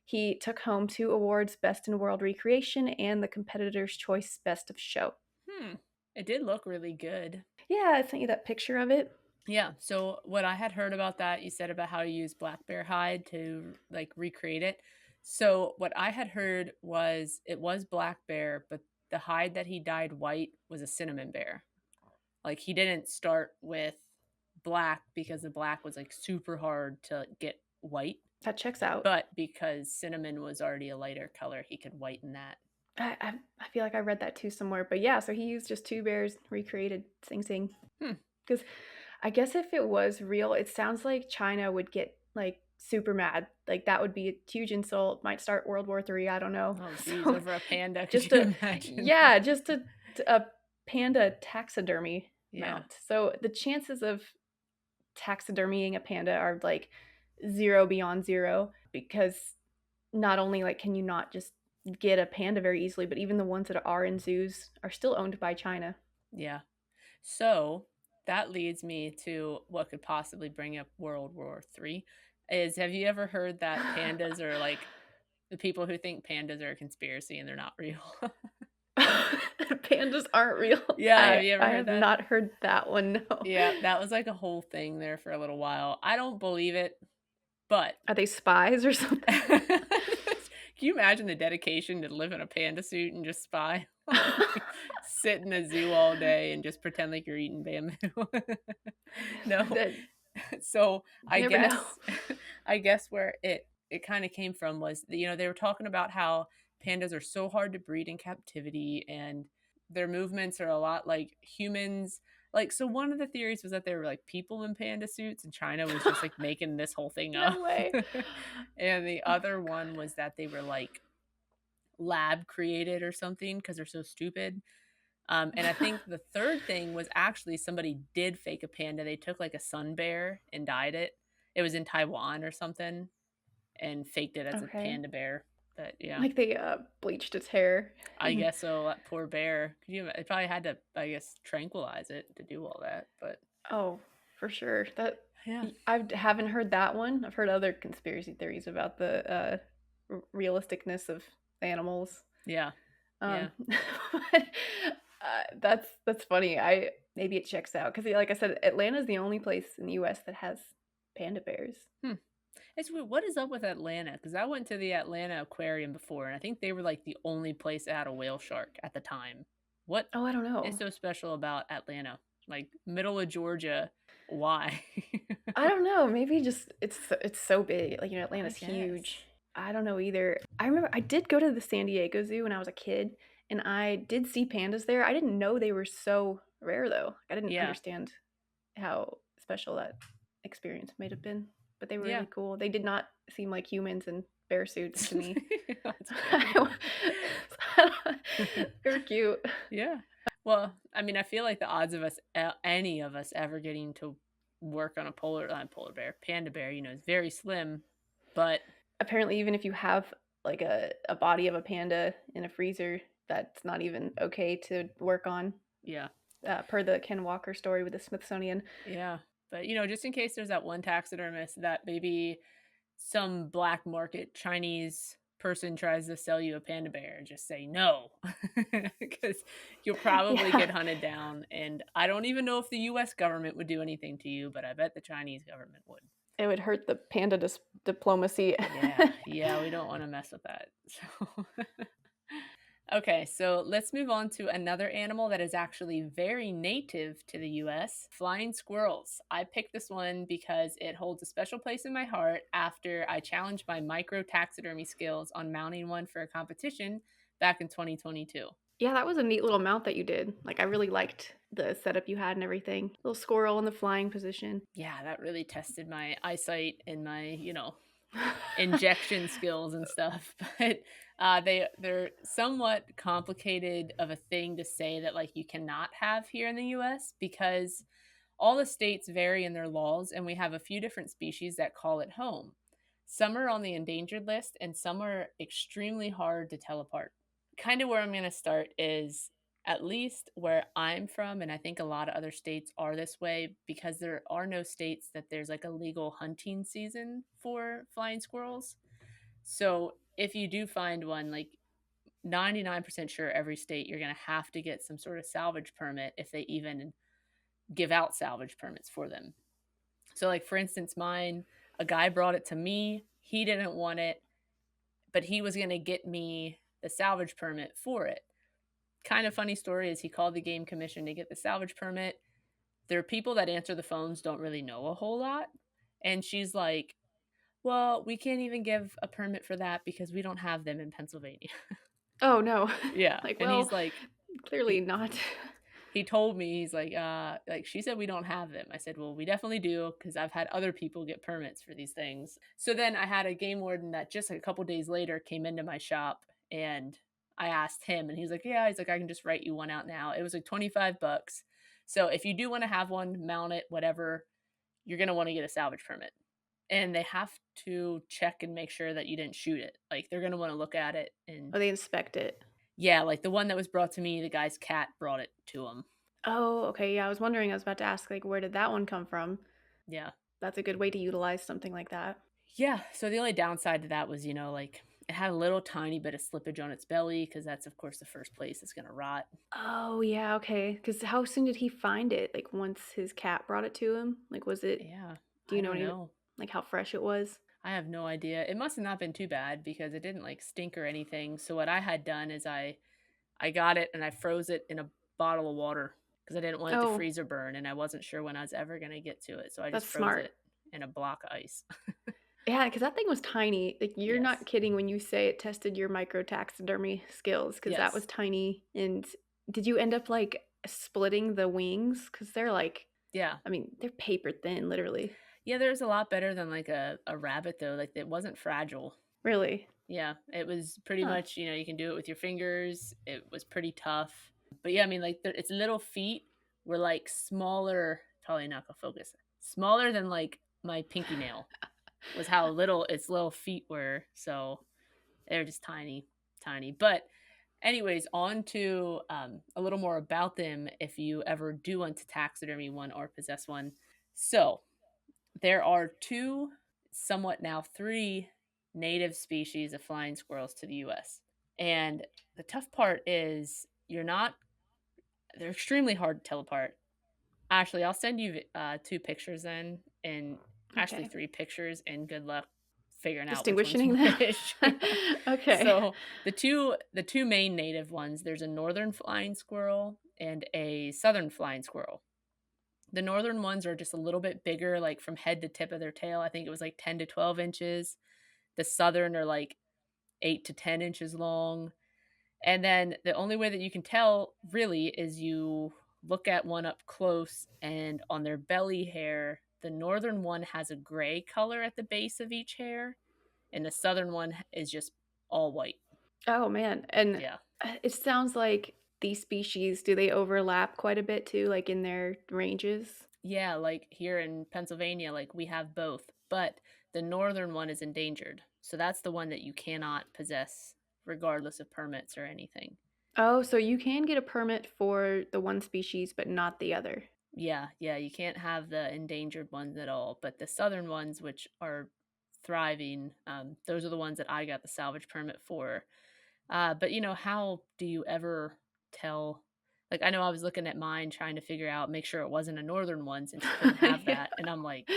he took home two awards, Best in World Recreation and the Competitor's Choice Best of Show. Hmm. It did look really good. Yeah, I sent you that picture of it. Yeah, so what I had heard about that, you said about how you use black bear hide to like recreate it. So what I had heard was it was black bear, but the hide that he dyed white was a cinnamon bear. Like he didn't start with black because the black was like super hard to get white, That checks out. but because cinnamon was already a lighter color, he could whiten that. I feel like I read that too somewhere. But yeah, so he used just two bears, recreated Sing Sing. Hmm. Because I guess if it was real, it sounds like China would get like super mad. Like that would be a huge insult. Might start World War III. I don't know. Oh geez, So over a panda, could just you a imagine yeah, that? just a panda taxidermy Yeah. mount. So the chances of taxidermying a panda are like 0 beyond 0 because not only, like, can you not just get a panda very easily, but even the ones that are in zoos are still owned by China. Yeah. So, that leads me to what could possibly bring up World War III, is have you ever heard that pandas are, like the people who think pandas are a conspiracy and they're not real? Pandas aren't real. Yeah, have you ever I heard have that? not heard that one, no. Yeah, that was, like, a whole thing there for a little while. I don't believe it, but Are they spies or something? can you imagine the dedication to live in a panda suit and just spy? Like, sit in a zoo all day and just pretend like you're eating bamboo. No. That So, I never know. guess I guess where it kinda came from was that, they were talking about how pandas are so hard to breed in captivity and their movements are a lot like humans. Like, so one of the theories was that they were like people in panda suits and China was just, like, making this whole thing up. No way. And the Oh other god. one was that they were, like, lab created or something because 'cause they're so stupid. And I think the third thing was actually somebody did fake a panda. They took, like, a sun bear and dyed it. It was in Taiwan or something and faked it as a Okay. panda bear. But, yeah, Like they, bleached its hair I and guess so, that poor bear. Could you they probably had to, I guess, tranquilize it to do all that, but oh, for sure. That yeah. haven't heard that one. I've heard other conspiracy theories about the, realisticness of animals. Yeah. Yeah. But, that's funny. I maybe it checks out because, like I said, Atlanta's the only place in the US that has panda bears. Hmm. It's weird. What is up with Atlanta? Because I went to the Atlanta Aquarium before, and I think they were, like, the only place that had a whale shark at the time. What Oh, I don't is know. so special about Atlanta? Like, middle of Georgia, why? I don't know, maybe just it's so big, like, I Atlanta's guess. huge. I don't know either. I remember I did go to the San Diego Zoo when I was a kid, and I did see pandas there. I didn't know they were so rare, though. I didn't Yeah. understand how special that experience might have been, but they were Yeah. really cool. They did not seem like humans in bear suits to me. That's good. I They were cute. Yeah. Well, I mean, I feel like the odds of us any of us ever getting to work on a polar bear, panda bear, is very slim, but Apparently, even if you have, like, a body of a panda in a freezer, that's not even okay to work on, yeah. per the Ken Walker story with the Smithsonian. Yeah. But, just in case there's that one taxidermist that maybe some black market Chinese person tries to sell you a panda bear, just say no, because you'll probably Yeah, get hunted down. And I don't even know if the US government would do anything to you, but I bet the Chinese government would. it would hurt the panda diplomacy. Yeah, yeah, we don't wanna mess with that. So okay, so let's move on to another animal that is actually very native to the US, flying squirrels. I picked this one because it holds a special place in my heart after I challenged my micro taxidermy skills on mounting one for a competition back in 2022. Yeah, that was a neat little mount that you did. Like, I really liked the setup you had and everything. Little squirrel in the flying position. Yeah, that really tested my eyesight and my, injection skills and stuff, but, they're somewhat complicated of a thing to say that, like, you cannot have here in the US because all the states vary in their laws, and we have a few different species that call it home. Some are on the endangered list, and some are extremely hard to tell apart. Kinda where I'm gonna start is at least where I'm from, and I think a lot of other states are this way because there are no states that there's, like, a legal hunting season for flying squirrels. So, if you do find one, like, 99% sure every state you're gonna have to get some sort of salvage permit if they even give out salvage permits for them. So, like, for instance, mine, a guy brought it to me, he didn't want it, but he was gonna get me the salvage permit for it. Kind of funny story is he called the game commission to get the salvage permit. There are people that answer the phones don't really know a whole lot, and she's like, "Well, we can't even give a permit for that because we don't have them in Pennsylvania." Oh, no. Yeah, Like, and he's well, like clearly he not. he told me, he's like, "She said we don't have them." I said, "Well, we definitely do because 'cause I've had other people get permits for these things." So then I had a game warden that just a couple days later came into my shop, and I asked him, and he's like, "Yeah," he's like, "I can just write you one out now." It was like 25 bucks. So if you do wanna have one, mount it, whatever, you're gonna wanna get a salvage permit. And they have to check and make sure that you didn't shoot it. Like, they're gonna wanna look at it and Oh, they inspect it. yeah, like, the one that was brought to me, the guy's cat brought it to him. Oh, okay, yeah, I was wondering, I was about to ask, like, where did that one come from? Yeah. That's a good way to utilize something like that. Yeah, so the only downside to that was, like, it had a little tiny bit of slippage on its belly because that's, of course, the first place it's gonna rot. Oh, yeah, okay. Because how soon did he find it? Like, once his cat brought it to him? Like, was it Yeah, do you I know don't any know. like, how fresh it was? I have no idea. It must have not been too bad because it didn't, like, stink or anything, so what I had done is I got it and I froze it in a bottle of water because I didn't want it to Oh, freeze or burn, and I wasn't sure when I was ever gonna get to it, so I that's just froze smart. it in a block of ice. Yeah, because that thing was tiny. Like, you're not Yes. kidding when you say it tested your micro taxidermy skills, because that was Yes. tiny, and did you end up, like, splitting the wings? Because 'Cause they're, like Yeah. I mean, they're paper thin, literally. Yeah, there's a lot better than, like, a rabbit, though, like, it wasn't fragile. Really? Yeah, it was pretty Huh. much, you can do it with your fingers, it was pretty tough. But, yeah, I mean, like, its little feet were, like, smaller probably not gonna focus, smaller than, like, my pinky nail was how little its little feet were, so they're just tiny, tiny. But anyways, on to a little more about them if you ever do want to taxidermy one or possess one. So there are two, somewhat now three native species of flying squirrels to the US. And the tough part is they're extremely hard to tell apart. Actually, I'll send you two pictures then, and actually Okay. three pictures, and good luck figuring out which one's Distinguishing them? which. Okay. So the two main native ones, there's a northern flying squirrel and a southern flying squirrel. The northern ones are just a little bit bigger, like from head to tip of their tail. I think it was like 10 to 12 inches. The southern are like 8 to 10 inches long. And then the only way that you can tell really is you look at one up close and on their belly hair, the northern one has a gray color at the base of each hair, and the southern one is just all white. Oh, man, and, Yeah. it sounds like these species, do they overlap quite a bit too, like, in their ranges? Yeah, like here in Pennsylvania, like we have both, but the northern one is endangered. So that's the one that you cannot possess regardless of permits or anything. Oh, so you can get a permit for the one species, but not the other. Yeah, yeah, you can't have the endangered ones at all, but the southern ones, which are thriving, those are the ones that I got the salvage permit for. But how do you ever tell? Like, I know I was looking at mine trying to figure out, make sure it wasn't a northern one since you couldn't have Yeah. that, and I'm like,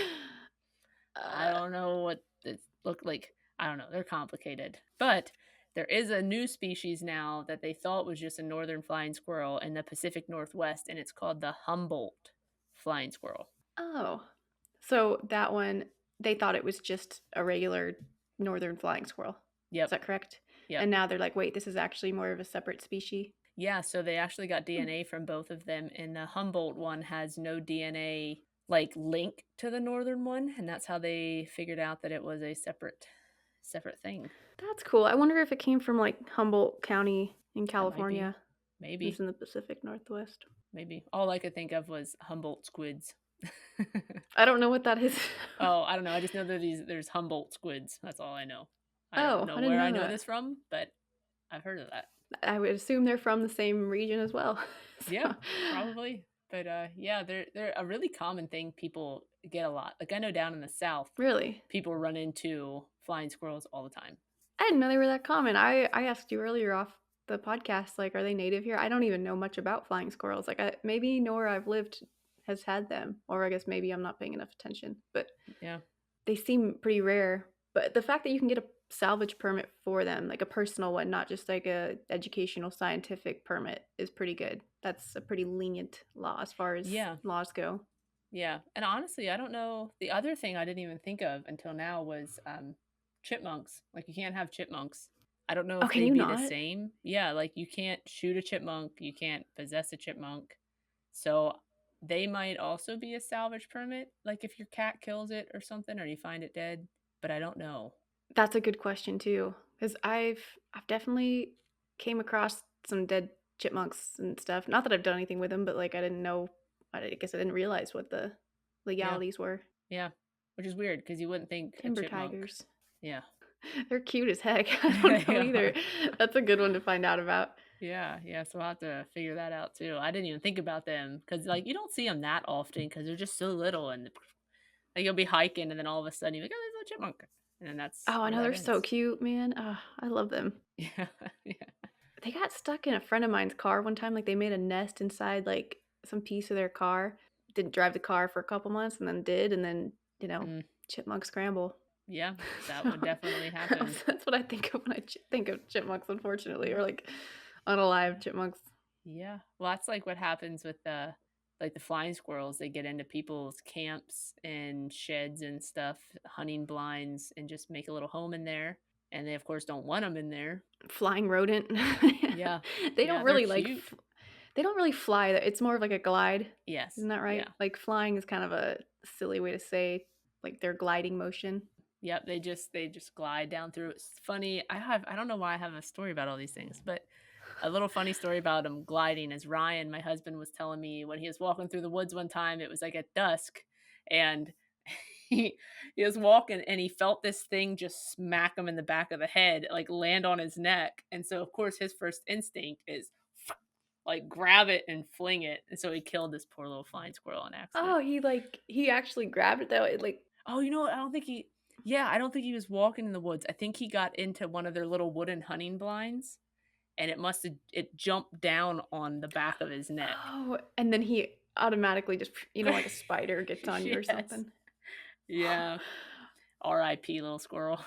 I Uh, don't know what it look like. I don't know. They're complicated. But there is a new species now that they thought was just a northern flying squirrel in the Pacific Northwest, and it's called the Humboldt flying squirrel. oh. So that one, they thought it was just a regular northern flying squirrel. Is Yep. that correct? Yep. And now they're like, "Wait, this is actually more of a separate species?" Yeah, so they actually got Hmm, DNA from both of them, and the Humboldt one has no DNA like link to the northern one, and that's how they figured out that it was a separate thing. that's cool. I wonder if it came from, like, Humboldt County in That might be. California. It's Maybe. in the Pacific Northwest. Maybe. All I could think of was Humboldt squids. I don't know what that is. Oh, I don't know, I just know that there's Humboldt squids, that's all I know. I don't Oh, know I didn't where I know know that. this from, but I've heard of that. I would assume they're from the same region as well. Yeah, So probably, but, yeah, they're a really common thing people get a lot. Like, I know down in the South, really? people run into flying squirrels all the time. I didn't know they were that common. I asked you earlier off the podcast, like, are they native here? I don't even know much about flying squirrels. Like, maybe nowhere I've lived has had them, or I guess maybe I'm not paying enough attention, but Yeah. they seem pretty rare. But the fact that you can get a salvage permit for them, like a personal one, not just like a educational scientific permit, is pretty good. That's a pretty lenient law as far as Yeah, laws go. yeah, and honestly, I don't know the other thing I didn't even think of until now was, chipmunks. Like, you can't have chipmunks. I don't know Oh, if can they'd you be the not? same. Yeah, like, you can't shoot a chipmunk, you can't possess a chipmunk. So, they might also be a salvage permit, like, if your cat kills it or something or you find it dead, but I don't know. That's a good question too, because I've definitely came across some dead chipmunks and stuff. Not that I've done anything with them, but, like, I didn't know I guess I didn't realize what the Yeah. legalities were. Yeah, which is weird because you wouldn't think a Timber chipmunk. tigers. Yeah. They're cute as heck. I don't know They either. are. That's a good one to find out about. Yeah, yeah, so I'll have to figure that out too. I didn't even think about them because, like, you don't see them that often because 'cause they're just so little and, like, you'll be hiking and then all of a sudden you're like, "Oh, there's a chipmunk," and then that's Oh, I where know, that they're so ends. cute, man. I love them. Yeah, yeah. They got stuck in a friend of mine's car one time, like, they made a nest inside, like, some piece of their car. Didn't drive the car for a couple months and then did, and then, you know, Mm, chipmunk scramble. yeah, that So, would definitely happen. that's what I think of when I think of chipmunks, unfortunately, or, like, unalive chipmunks. Yeah. Well, that's like what happens with the like the flying squirrels. They get into people's camps and sheds and stuff, hunting blinds, and just make a little home in there. And they, of course, don't want them in there. Flying rodent. Yeah. They don't Yeah, they're really, like, cute. they don't really fly, it's more of like a glide, Yes. isn't that right? Yeah. Like, flying is kind of a silly way to say, like, their gliding motion. Yep. They just glide down through. It's funny. I don't know why I have a story about all these things, but a little funny story about him gliding is Ryan, my husband, was telling me when he was walking through the woods one time, it was like at dusk, and he was walking and he felt this thing just smack him in the back of the head, like land on his neck. And so of course his first instinct is like grab it and fling it. And so he killed this poor little flying squirrel on accident. Oh, he actually grabbed it though, it, like Oh, you know what? I don't think he was walking in the woods. I think he got into one of their little wooden hunting blinds and it jumped down on the back of his neck. oh, and then he automatically just, like a spider gets on you or Yes. something. Yeah. R.I.P. little squirrel.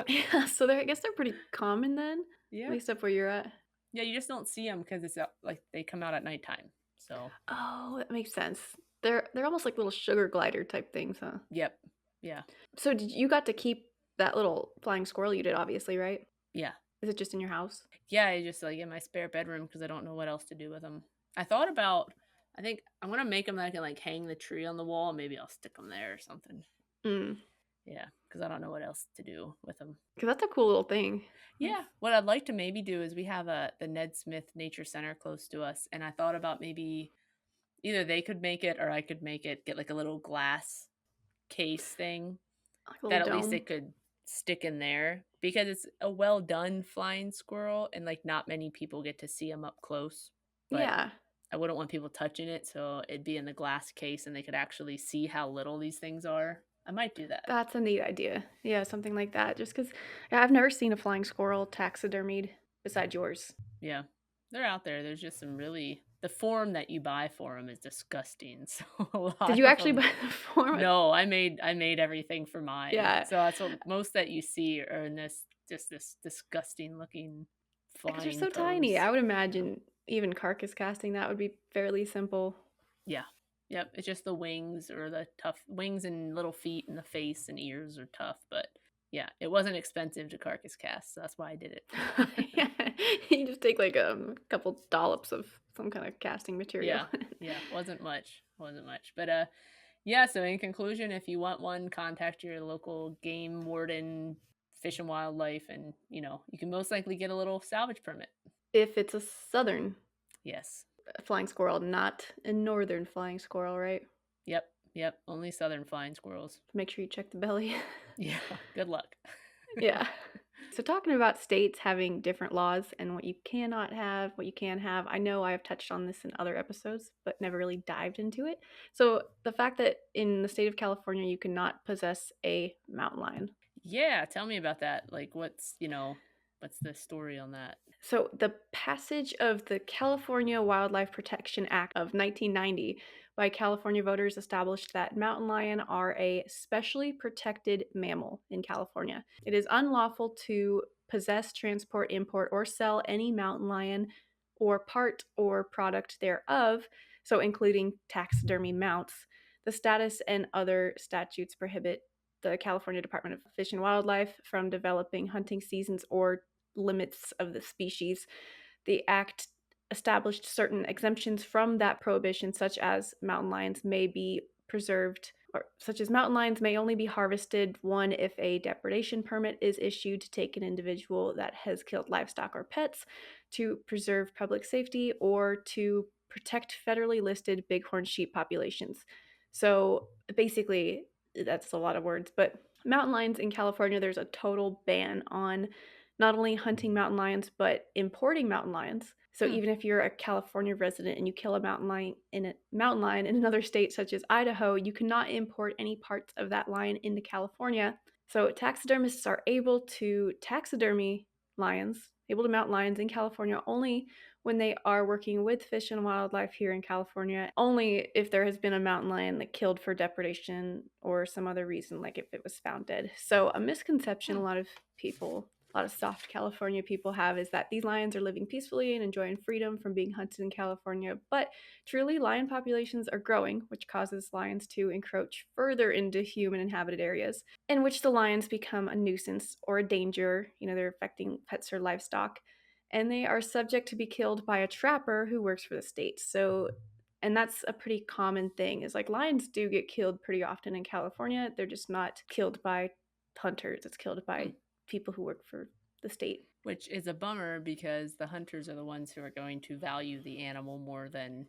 Yeah, so I guess they're pretty common then, at Yeah. least up where you're at. Yeah, you just don't see them because it's, like, they come out at nighttime. So, Oh, that makes sense. They're almost like little sugar glider type things, huh? yep. Yeah. So did you got to keep that little flying squirrel you did, obviously, right? Yeah. Is it just in your house? Yeah, I just, like, in my spare bedroom because I don't know what else to do with them. I thought about I think I'm gonna make them that I can, like, hang the tree on the wall, maybe I'll stick them there or something. Mm, Yeah, because I don't know what else to do with them. 'cause that's a cool little thing. Yeah, That's what I'd like to maybe do is we have the Ned Smith Nature Center close to us, and I thought about maybe either they could make it or I could make it, get, like, a little glass case thing like a little that at least dome. it could stick in there because it's a well done flying squirrel and, like, not many people get to see them up close, but Yeah, I wouldn't want people touching it, so it'd be in the glass case and they could actually see how little these things are. I might do that. that's a neat idea. Yeah, something like that. Just 'cause yeah, I've never seen a flying squirrel taxidermied besides yours. Yeah. They're out there. There's just some really the form that you buy for them is disgusting, so a Did lot you of actually them. buy the form? No, I made everything for mine. Yeah, So that's what most that you see are in this disgusting looking because 'cause they're flying so tiny. pose. I would imagine even carcass casting, that would be fairly simple. Yeah. Yep, it's just the wings or the tough wings and little feet and the face and ears are tough, but yeah, it wasn't expensive to carcass cast, so that's why I did it. Yeah, you just take, like, a couple dollops of some kinda casting material. Yeah, yeah, wasn't much, but, yeah, so in conclusion, if you want one, contact your local game warden, Fish and Wildlife, and, you can most likely get a little salvage permit. If it's a southern Yes. flying squirrel, not a northern flying squirrel, right? Yep, yep, only southern flying squirrels. Make sure you check the belly. Yeah, good luck. Yeah. So talking about states having different laws and what you cannot have, what you can have, I know I have touched on this in other episodes, but never really dived into it. So the fact that in the state of California you cannot possess a mountain lion. Yeah, tell me about that, like, what's the story on that? So the passage of the California Wildlife Protection Act of 1990 by California voters established that mountain lion are a specially protected mammal in California. It is unlawful to possess, transport, import, or sell any mountain lion or part or product thereof, so including taxidermy mounts. The status and other statutes prohibit the California Department of Fish and Wildlife from developing hunting seasons or limits of the species. The act established certain exemptions from that prohibition, such as mountain lions may be preserved, or such as mountain lions may only be harvested one if a depredation permit is issued to take an individual that has killed livestock or pets, to preserve public safety, or to protect federally listed bighorn sheep populations. So basically, That's a lot of words, but mountain lions in California, there's a total ban on not only hunting mountain lions, but importing mountain lions. So Hmm. even if you're a California resident and you kill a mountain lion in another state such as Idaho, you cannot import any parts of that lion into California. So taxidermists are able to taxidermy lions, able to mount lions in California only when they are working with Fish and Wildlife here in California, only if there has been a mountain lion that killed for depredation or some other reason, like if it was found dead. So, a misconception Hmm. a lot of soft California people have is that these lions are living peacefully and enjoying freedom from being hunted in California. But truly, lion populations are growing, which causes lions to encroach further into human inhabited areas, in which the lions become a nuisance or a danger. They're affecting pets or livestock, and they are subject to be killed by a trapper who works for the state. So, and that's a pretty common thing, is like lions do get killed pretty often in California. They're just not killed by hunters. It's killed Hmm. by people who work for the state. Which is a bummer because the hunters are the ones who are going to value the animal more than,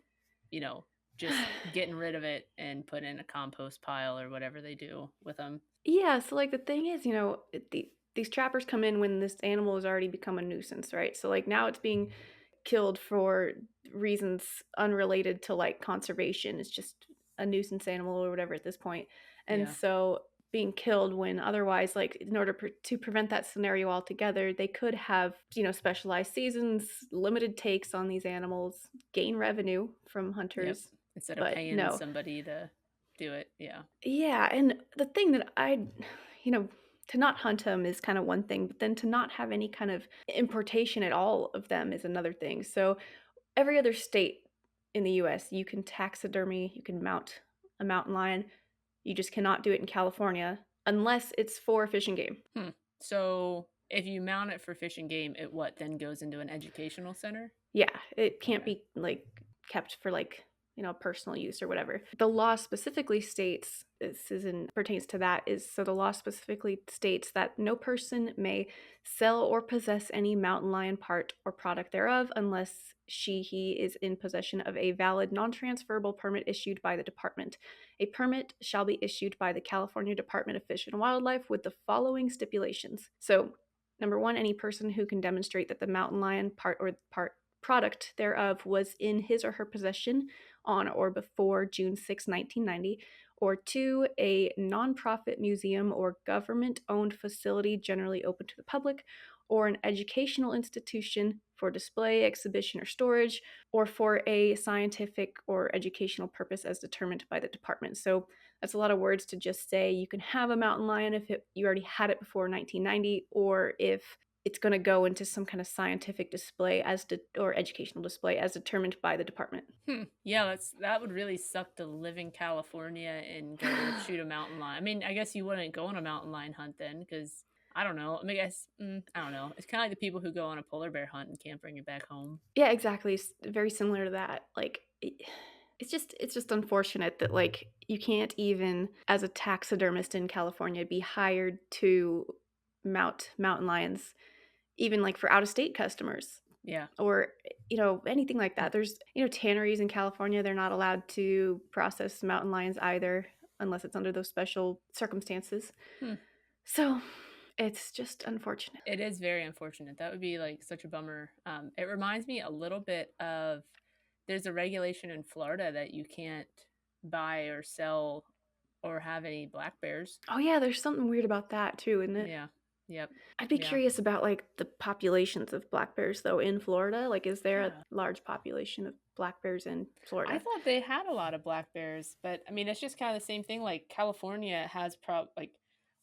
you know, just getting rid of it and put in a compost pile or whatever they do with them. Yeah, so, like, the thing is, these trappers come in when this animal has already become a nuisance, right? So, like, now it's being killed for reasons unrelated to, like, conservation. It's just a nuisance animal or whatever at this point. And Yeah. so being killed when otherwise, like, in order to prevent that scenario altogether, they could have, specialized seasons, limited takes on these animals, gain revenue from Yep. hunters, Instead of but paying no. somebody to do it. Yeah. Yeah, and the thing that you know, to not hunt them is kind of one thing, but then to not have any kind of importation at all of them is another thing. So every other state in the US, you can taxidermy, you can mount a mountain lion. You just cannot do it in California unless it's for fish and game. Hmm. So if you mount it for fish and game, it what then goes into an educational center? Yeah, it can't Okay. be, like, kept for, like, personal use or whatever. The law specifically states, this is in pertains to that, is so the law specifically states that no person may sell or possess any mountain lion part or product thereof unless he is in possession of a valid non-transferable permit issued by the department. A permit shall be issued by the California Department of Fish and Wildlife with the following stipulations. So, number one, any person who can demonstrate that the mountain lion part product thereof was in his or her possession on or before June 6, 1990, or two, a nonprofit museum or government owned facility generally open to the public, or an educational institution for display, exhibition, or storage, or for a scientific or educational purpose as determined by the department. So that's a lot of words to just say you can have a mountain lion if you already had it before 1990, or if it's going to go into some kind of scientific display or educational display as determined by the department. Hmm. Yeah, that would really suck to live in California and go shoot a mountain lion. I mean, I guess you wouldn't go on a mountain lion hunt then, because I don't know. I mean, I don't know. It's kind of like the people who go on a polar bear hunt and can't bring it back home. Yeah, exactly. Very similar to that. Like, it's just unfortunate that, like, you can't even, as a taxidermist in California, be hired to mount mountain lions, even like for out of state customers, Yeah. or anything like that. There's tanneries in California, they're not allowed to process mountain lions either unless it's under those special circumstances. Hmm. So it's just unfortunate. It is very unfortunate. That would be like such a bummer. It reminds me a little bit of there's a regulation in Florida that you can't buy or sell or have any black bears. Oh yeah, there's something weird about that too, isn't it? Yeah. Yep. I'd be Yeah. curious about, like, the populations of black bears, though, in Florida. Like, is there a Yeah. large population of black bears in I Florida? thought they had a lot of black bears, but I mean, it's just kind of the same thing. Like California has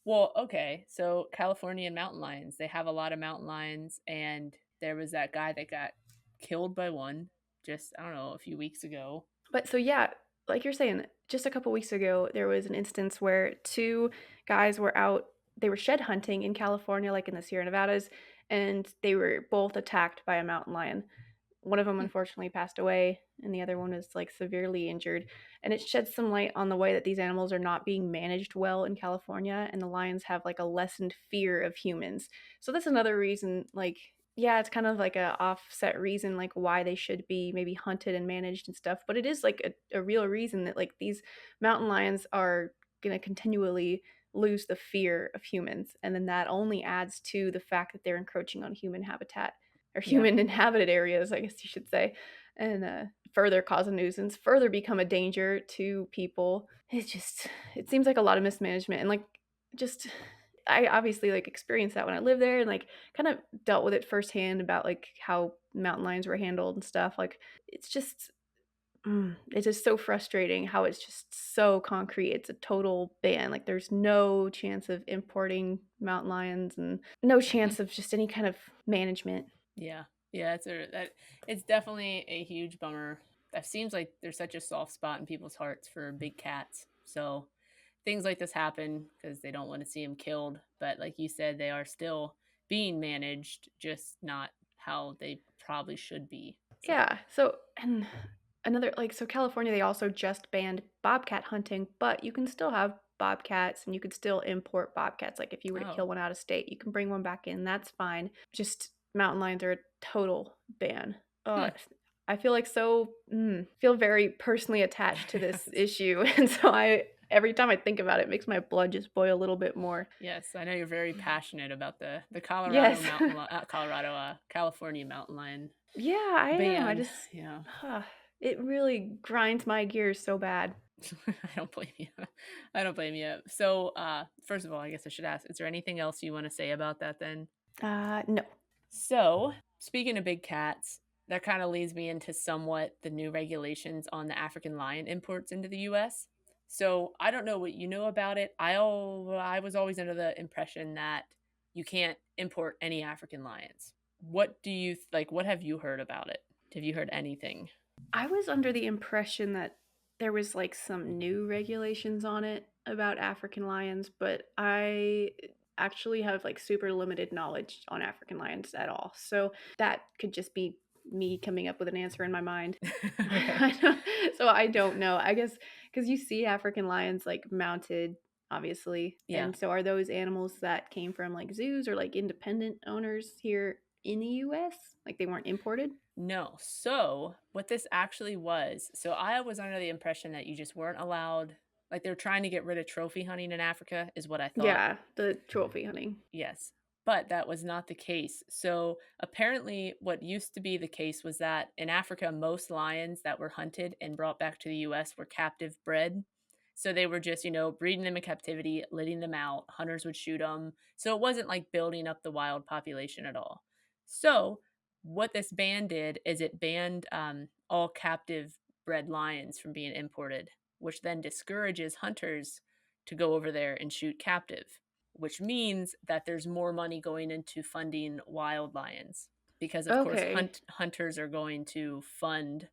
well, okay, so California and mountain lions, they have a lot of mountain lions, and there was that guy that got killed by one just I don't know a few weeks ago. But so, yeah, like you're saying, just a couple weeks ago, there was an instance where 2 guys were out, they were shed hunting in California, like, in the Sierra Nevadas, and they were both attacked by a mountain lion. One of them Hmm. unfortunately passed away, and the other one is, like, severely injured, and it sheds some light on the way that these animals are not being managed well in California, and the lions have, like, a lessened fear of humans. So that's another reason, like, yeah, it's kind of like a offset reason, like, why they should be maybe hunted and managed and stuff, but it is, like, a real reason that, like, these mountain lions are going to continually lose the fear of humans. And then that only adds to the fact that they're encroaching on human habitat or Yeah. human inhabited areas, I guess you should say, and further cause a nuisance, further become a danger to people. It seems like a lot of mismanagement and like just I obviously like experienced that when I lived there and like kind of dealt with it firsthand about like how mountain lions were handled and stuff. Like it's just it's just so frustrating how it's just so concrete. It's a total ban. Like there's no chance of importing mountain lions and no Mm. chance of just any kind of management. Yeah. Yeah, it's definitely a huge bummer. That seems like there's such a soft spot in people's hearts for big cats. So things like this happen because they don't want to see them killed. But like you said, they are still being managed, just not how they probably should be. So, Yeah. So and another like so California they also just banned bobcat hunting, but you can still have bobcats and you could still import bobcats. Like if you were to oh, kill one out of state, you can bring one back in. That's fine. Just mountain lions are a total ban. hmm. I feel like feel very personally attached to this issue, and so I every time I think about it, it makes my blood just boil a little bit more. Yes, I know you're very passionate about the Colorado Yes. mountain, Colorado, California mountain lion Yeah, I am. ban. Yeah, It really grinds my gears so bad. I don't blame you. I don't blame you. So, first of all, I guess I should ask: is there anything else you want to say about that? Then, No. so speaking of big cats, that kind of leads me into somewhat the new regulations on the African lion imports into the U.S. So I don't know what you know about it. I was always under the impression that you can't import any African lions. What do you like? What have you heard about it? Have you heard anything? I was under the impression that there was like some new regulations on it about African lions, but I actually have like super limited knowledge on African lions at all. So that could just be me coming up with an answer in my mind. Okay. So I don't know. I guess because you see African lions like mounted, obviously. Yeah. And so are those animals that came from like zoos or like independent owners here in the US? Like they weren't imported? No. So, what this actually was, so I was under the impression that you just weren't allowed, like they're trying to get rid of trophy hunting in Africa, is what I thought. Yeah, the trophy hunting. Yes. But that was not the case. So, apparently, what used to be the case was that in Africa, most lions that were hunted and brought back to the US were captive bred. So they were just, breeding them in captivity, letting them out. Hunters would shoot them. So it wasn't like building up the wild population at all. So what this ban did is it banned all captive bred lions from being imported, which then discourages hunters to go over there and shoot captive, which means that there's more money going into funding wild lions because of course Okay. hunters are going to fund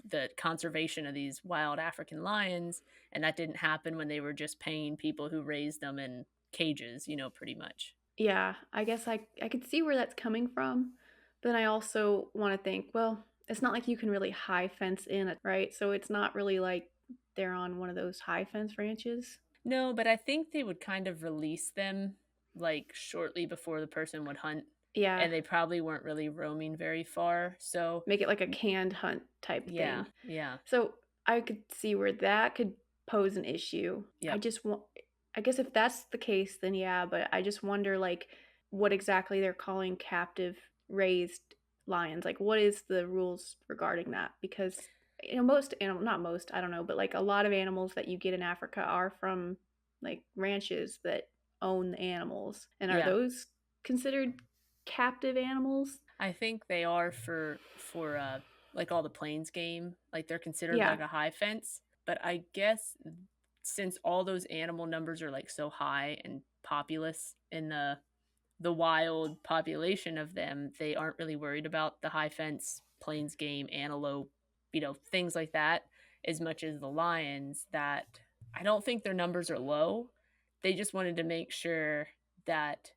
the conservation of these wild African lions, and that didn't happen when they were just paying people who raised them in cages, pretty much. Yeah, I guess I could see where that's coming from, but then I also wanna think, well, it's not like you can really high fence in it, right? So it's not really like they're on one of those high fence ranches? No, but I think they would kind of release them like shortly before the person would hunt, Yeah, and they probably weren't really roaming very far. So, make it like a canned hunt type yeah, thing. yeah, So I could see where that could pose an issue. yep. I guess if that's the case, then yeah, but I just wonder like what exactly they're calling captive raised lions. Like what is the rules regarding that? Because most animal not most, I don't know, but like a lot of animals that you get in Africa are from like ranches that own the animals. And are Yeah. those considered captive animals? I think they are for like all the plains game. Like they're considered Yeah. like a high fence, but I guess since all those animal numbers are like so high and populous in the wild population of them, they aren't really worried about the high fence, plains game, antelope, things like that as much as the lions that I don't think their numbers are low. They just wanted to make sure that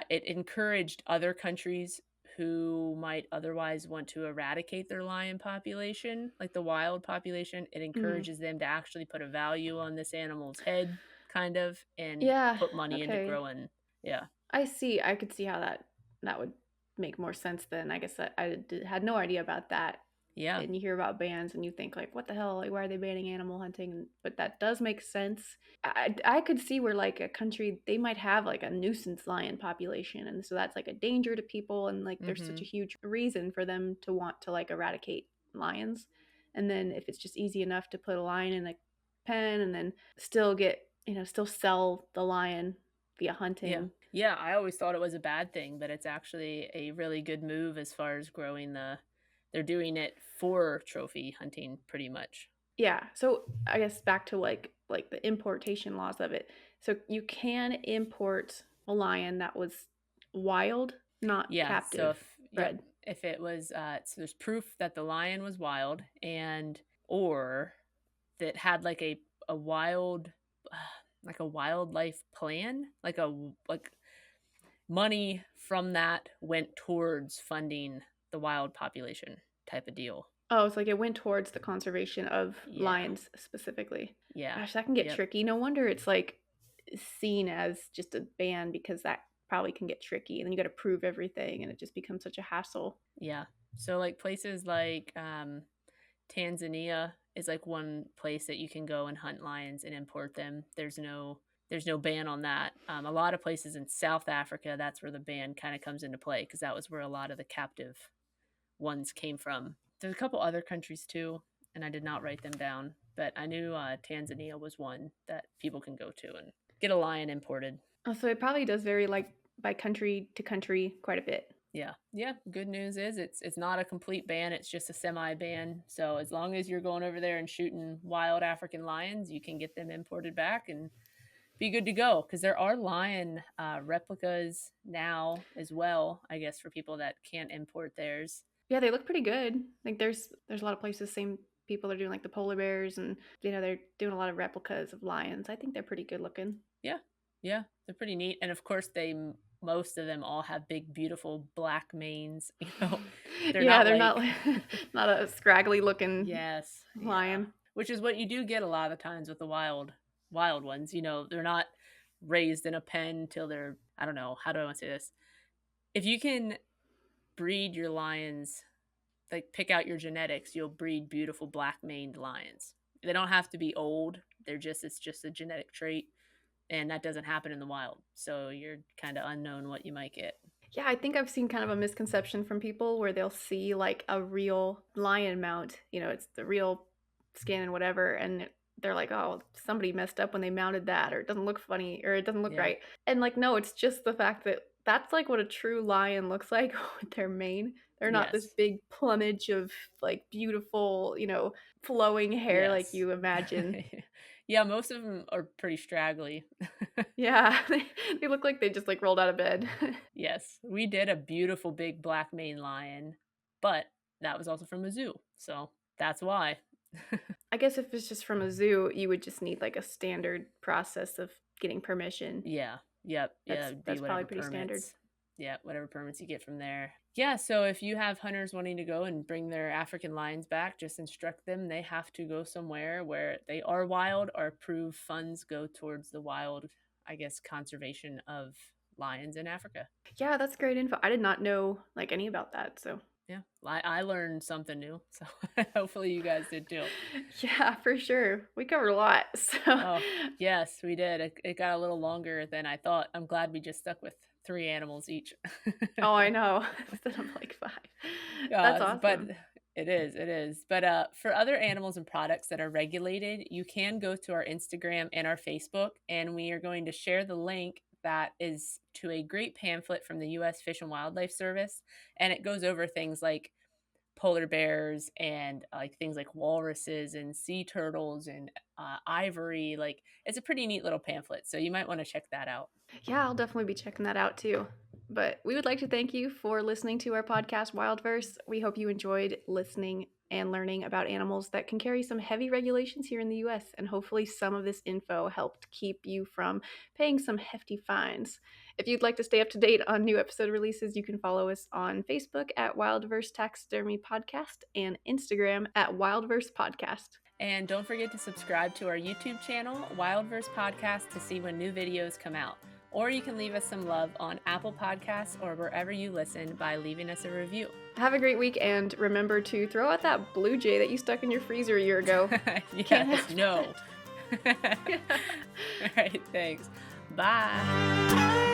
it encouraged other countries who might otherwise want to eradicate their lion population, like the wild population. It Mhm. encourages them to actually put a value on this animal's head, kind of, and Yeah, put money into okay. growing. Yeah. I see. I could see how that would make more sense then. I guess had no idea about that. Yeah. and you hear about bans and you think like, what the hell? Like, why are they banning animal hunting? But that does make sense. I could see where like a country they might have like a nuisance lion population, and so that's like a danger to people, and like there's such a Mhm. huge reason for them to want to like eradicate lions. And then if it's just easy enough to put a lion in a pen and then still get still sell the lion via Yeah. hunting. Yeah, I always thought it was a bad thing, but it's actually a really good move as far as growing they're doing it for trophy hunting pretty much. Yeah. So I guess back to like the importation laws of it. So you can import a lion that was wild, not Yeah, so captive if yep, bred. if it was, so there's proof that the lion was wild and or that had a wild like a wildlife plan, like money from that went towards funding the wild population type of deal. Oh, it's like it went towards the conservation of Yeah. lions specifically. Yeah. Gosh, that can get Yep. tricky. No wonder it's like seen as just a ban because that probably can get tricky and then you got to prove everything and it just becomes such a hassle. Yeah. So like places like Tanzania is like one place that you can go and hunt lions and import them. There's no ban on that. A lot of places in South Africa, that's where the ban kind of comes into play because that was where a lot of the captive ones came from. There's a couple other countries too, and I did not write them down, but I knew Tanzania was one that people can go to and get a lion imported. Oh, so it probably does vary like by country to country quite a bit. Yeah. Yeah. Good news is it's not a complete ban, it's just a semi ban. So as long as you're going over there and shooting wild African lions, you can get them imported back and be good to go. Because there are lion replicas now as well, I guess, for people that can't import theirs. Yeah, they look pretty good. Like there's a lot of places same people are doing like the polar bears and they're doing a lot of replicas of lions. I think they're pretty good looking. Yeah. Yeah. They're pretty neat. And of course, most of them all have big, beautiful black manes. They're Yeah, not they're not like, like not a scraggly looking yes, yeah. lion. Which is what you do get a lot of times with the wild ones. They're not raised in a pen till they're I don't know, how do I want to say this? If you can breed your lions, like pick out your genetics, you'll breed beautiful black maned lions. They don't have to be old. It's just a genetic trait and that doesn't happen in the wild. So you're kind of unknown what you might get. Yeah, I think I've seen kind of a misconception from people where they'll see like a real lion mount, it's the real skin and whatever, and they're like, "Oh, somebody messed up when they mounted that," or "It doesn't look funny," or "It doesn't look Yeah. right." And like, no, it's just the fact that that's like what a true lion looks like with their mane. They're not this Yes. big plumage of like beautiful, flowing hair like Yes. you imagine. Yeah, most of them are pretty straggly. Yeah, they look like they just like rolled out of bed. Yes, we did a beautiful big black maned lion, but that was also from a zoo, so that's why. I guess if it's just from a zoo, you would just need like a standard process of getting permission. Yeah, yep, yeah, That's it'd be that's probably whatever pretty standard. permits. Yeah, whatever permits you get from there. Yeah, so if you have hunters wanting to go and bring their African lions back, just instruct them they have to go somewhere where they are wild or prove funds go towards the wild, I guess, conservation of lions in Africa. Yeah, that's great info. I did not know like any about that. So Yeah, I learned something new, so hopefully you guys did too. yeah, for sure. We covered a lot. So Oh, yes, we did. It got a little longer than I thought. I'm glad we just stuck with 3 animals each. oh, I know. Instead of like five. That's But awesome. it is. But, for other animals and products that are regulated, you can go to our Instagram and our Facebook, and we are going to share the link that is to a great pamphlet from the US Fish and Wildlife Service, and it goes over things like polar bears and like things like walruses and sea turtles and ivory. Like it's a pretty neat little pamphlet, so you might want to check that out. Yeah, I'll definitely be checking that out too. But we would like to thank you for listening to our podcast, Wildverse. We hope you enjoyed listening and learning about animals that can carry some heavy regulations here in the US. And hopefully, some of this info helped keep you from paying some hefty fines. If you'd like to stay up to date on new episode releases, you can follow us on Facebook at Wildverse Taxidermy Podcast and Instagram at Wildverse Podcast. And don't forget to subscribe to our YouTube channel, Wildverse Podcast, to see when new videos come out. Or you can leave us some love on Apple Podcasts or wherever you listen by leaving us a review. Have a great week, and remember to throw out that blue jay that you stuck in your freezer a year ago. Can't Yes, have no. Yeah. All right, thanks. Bye.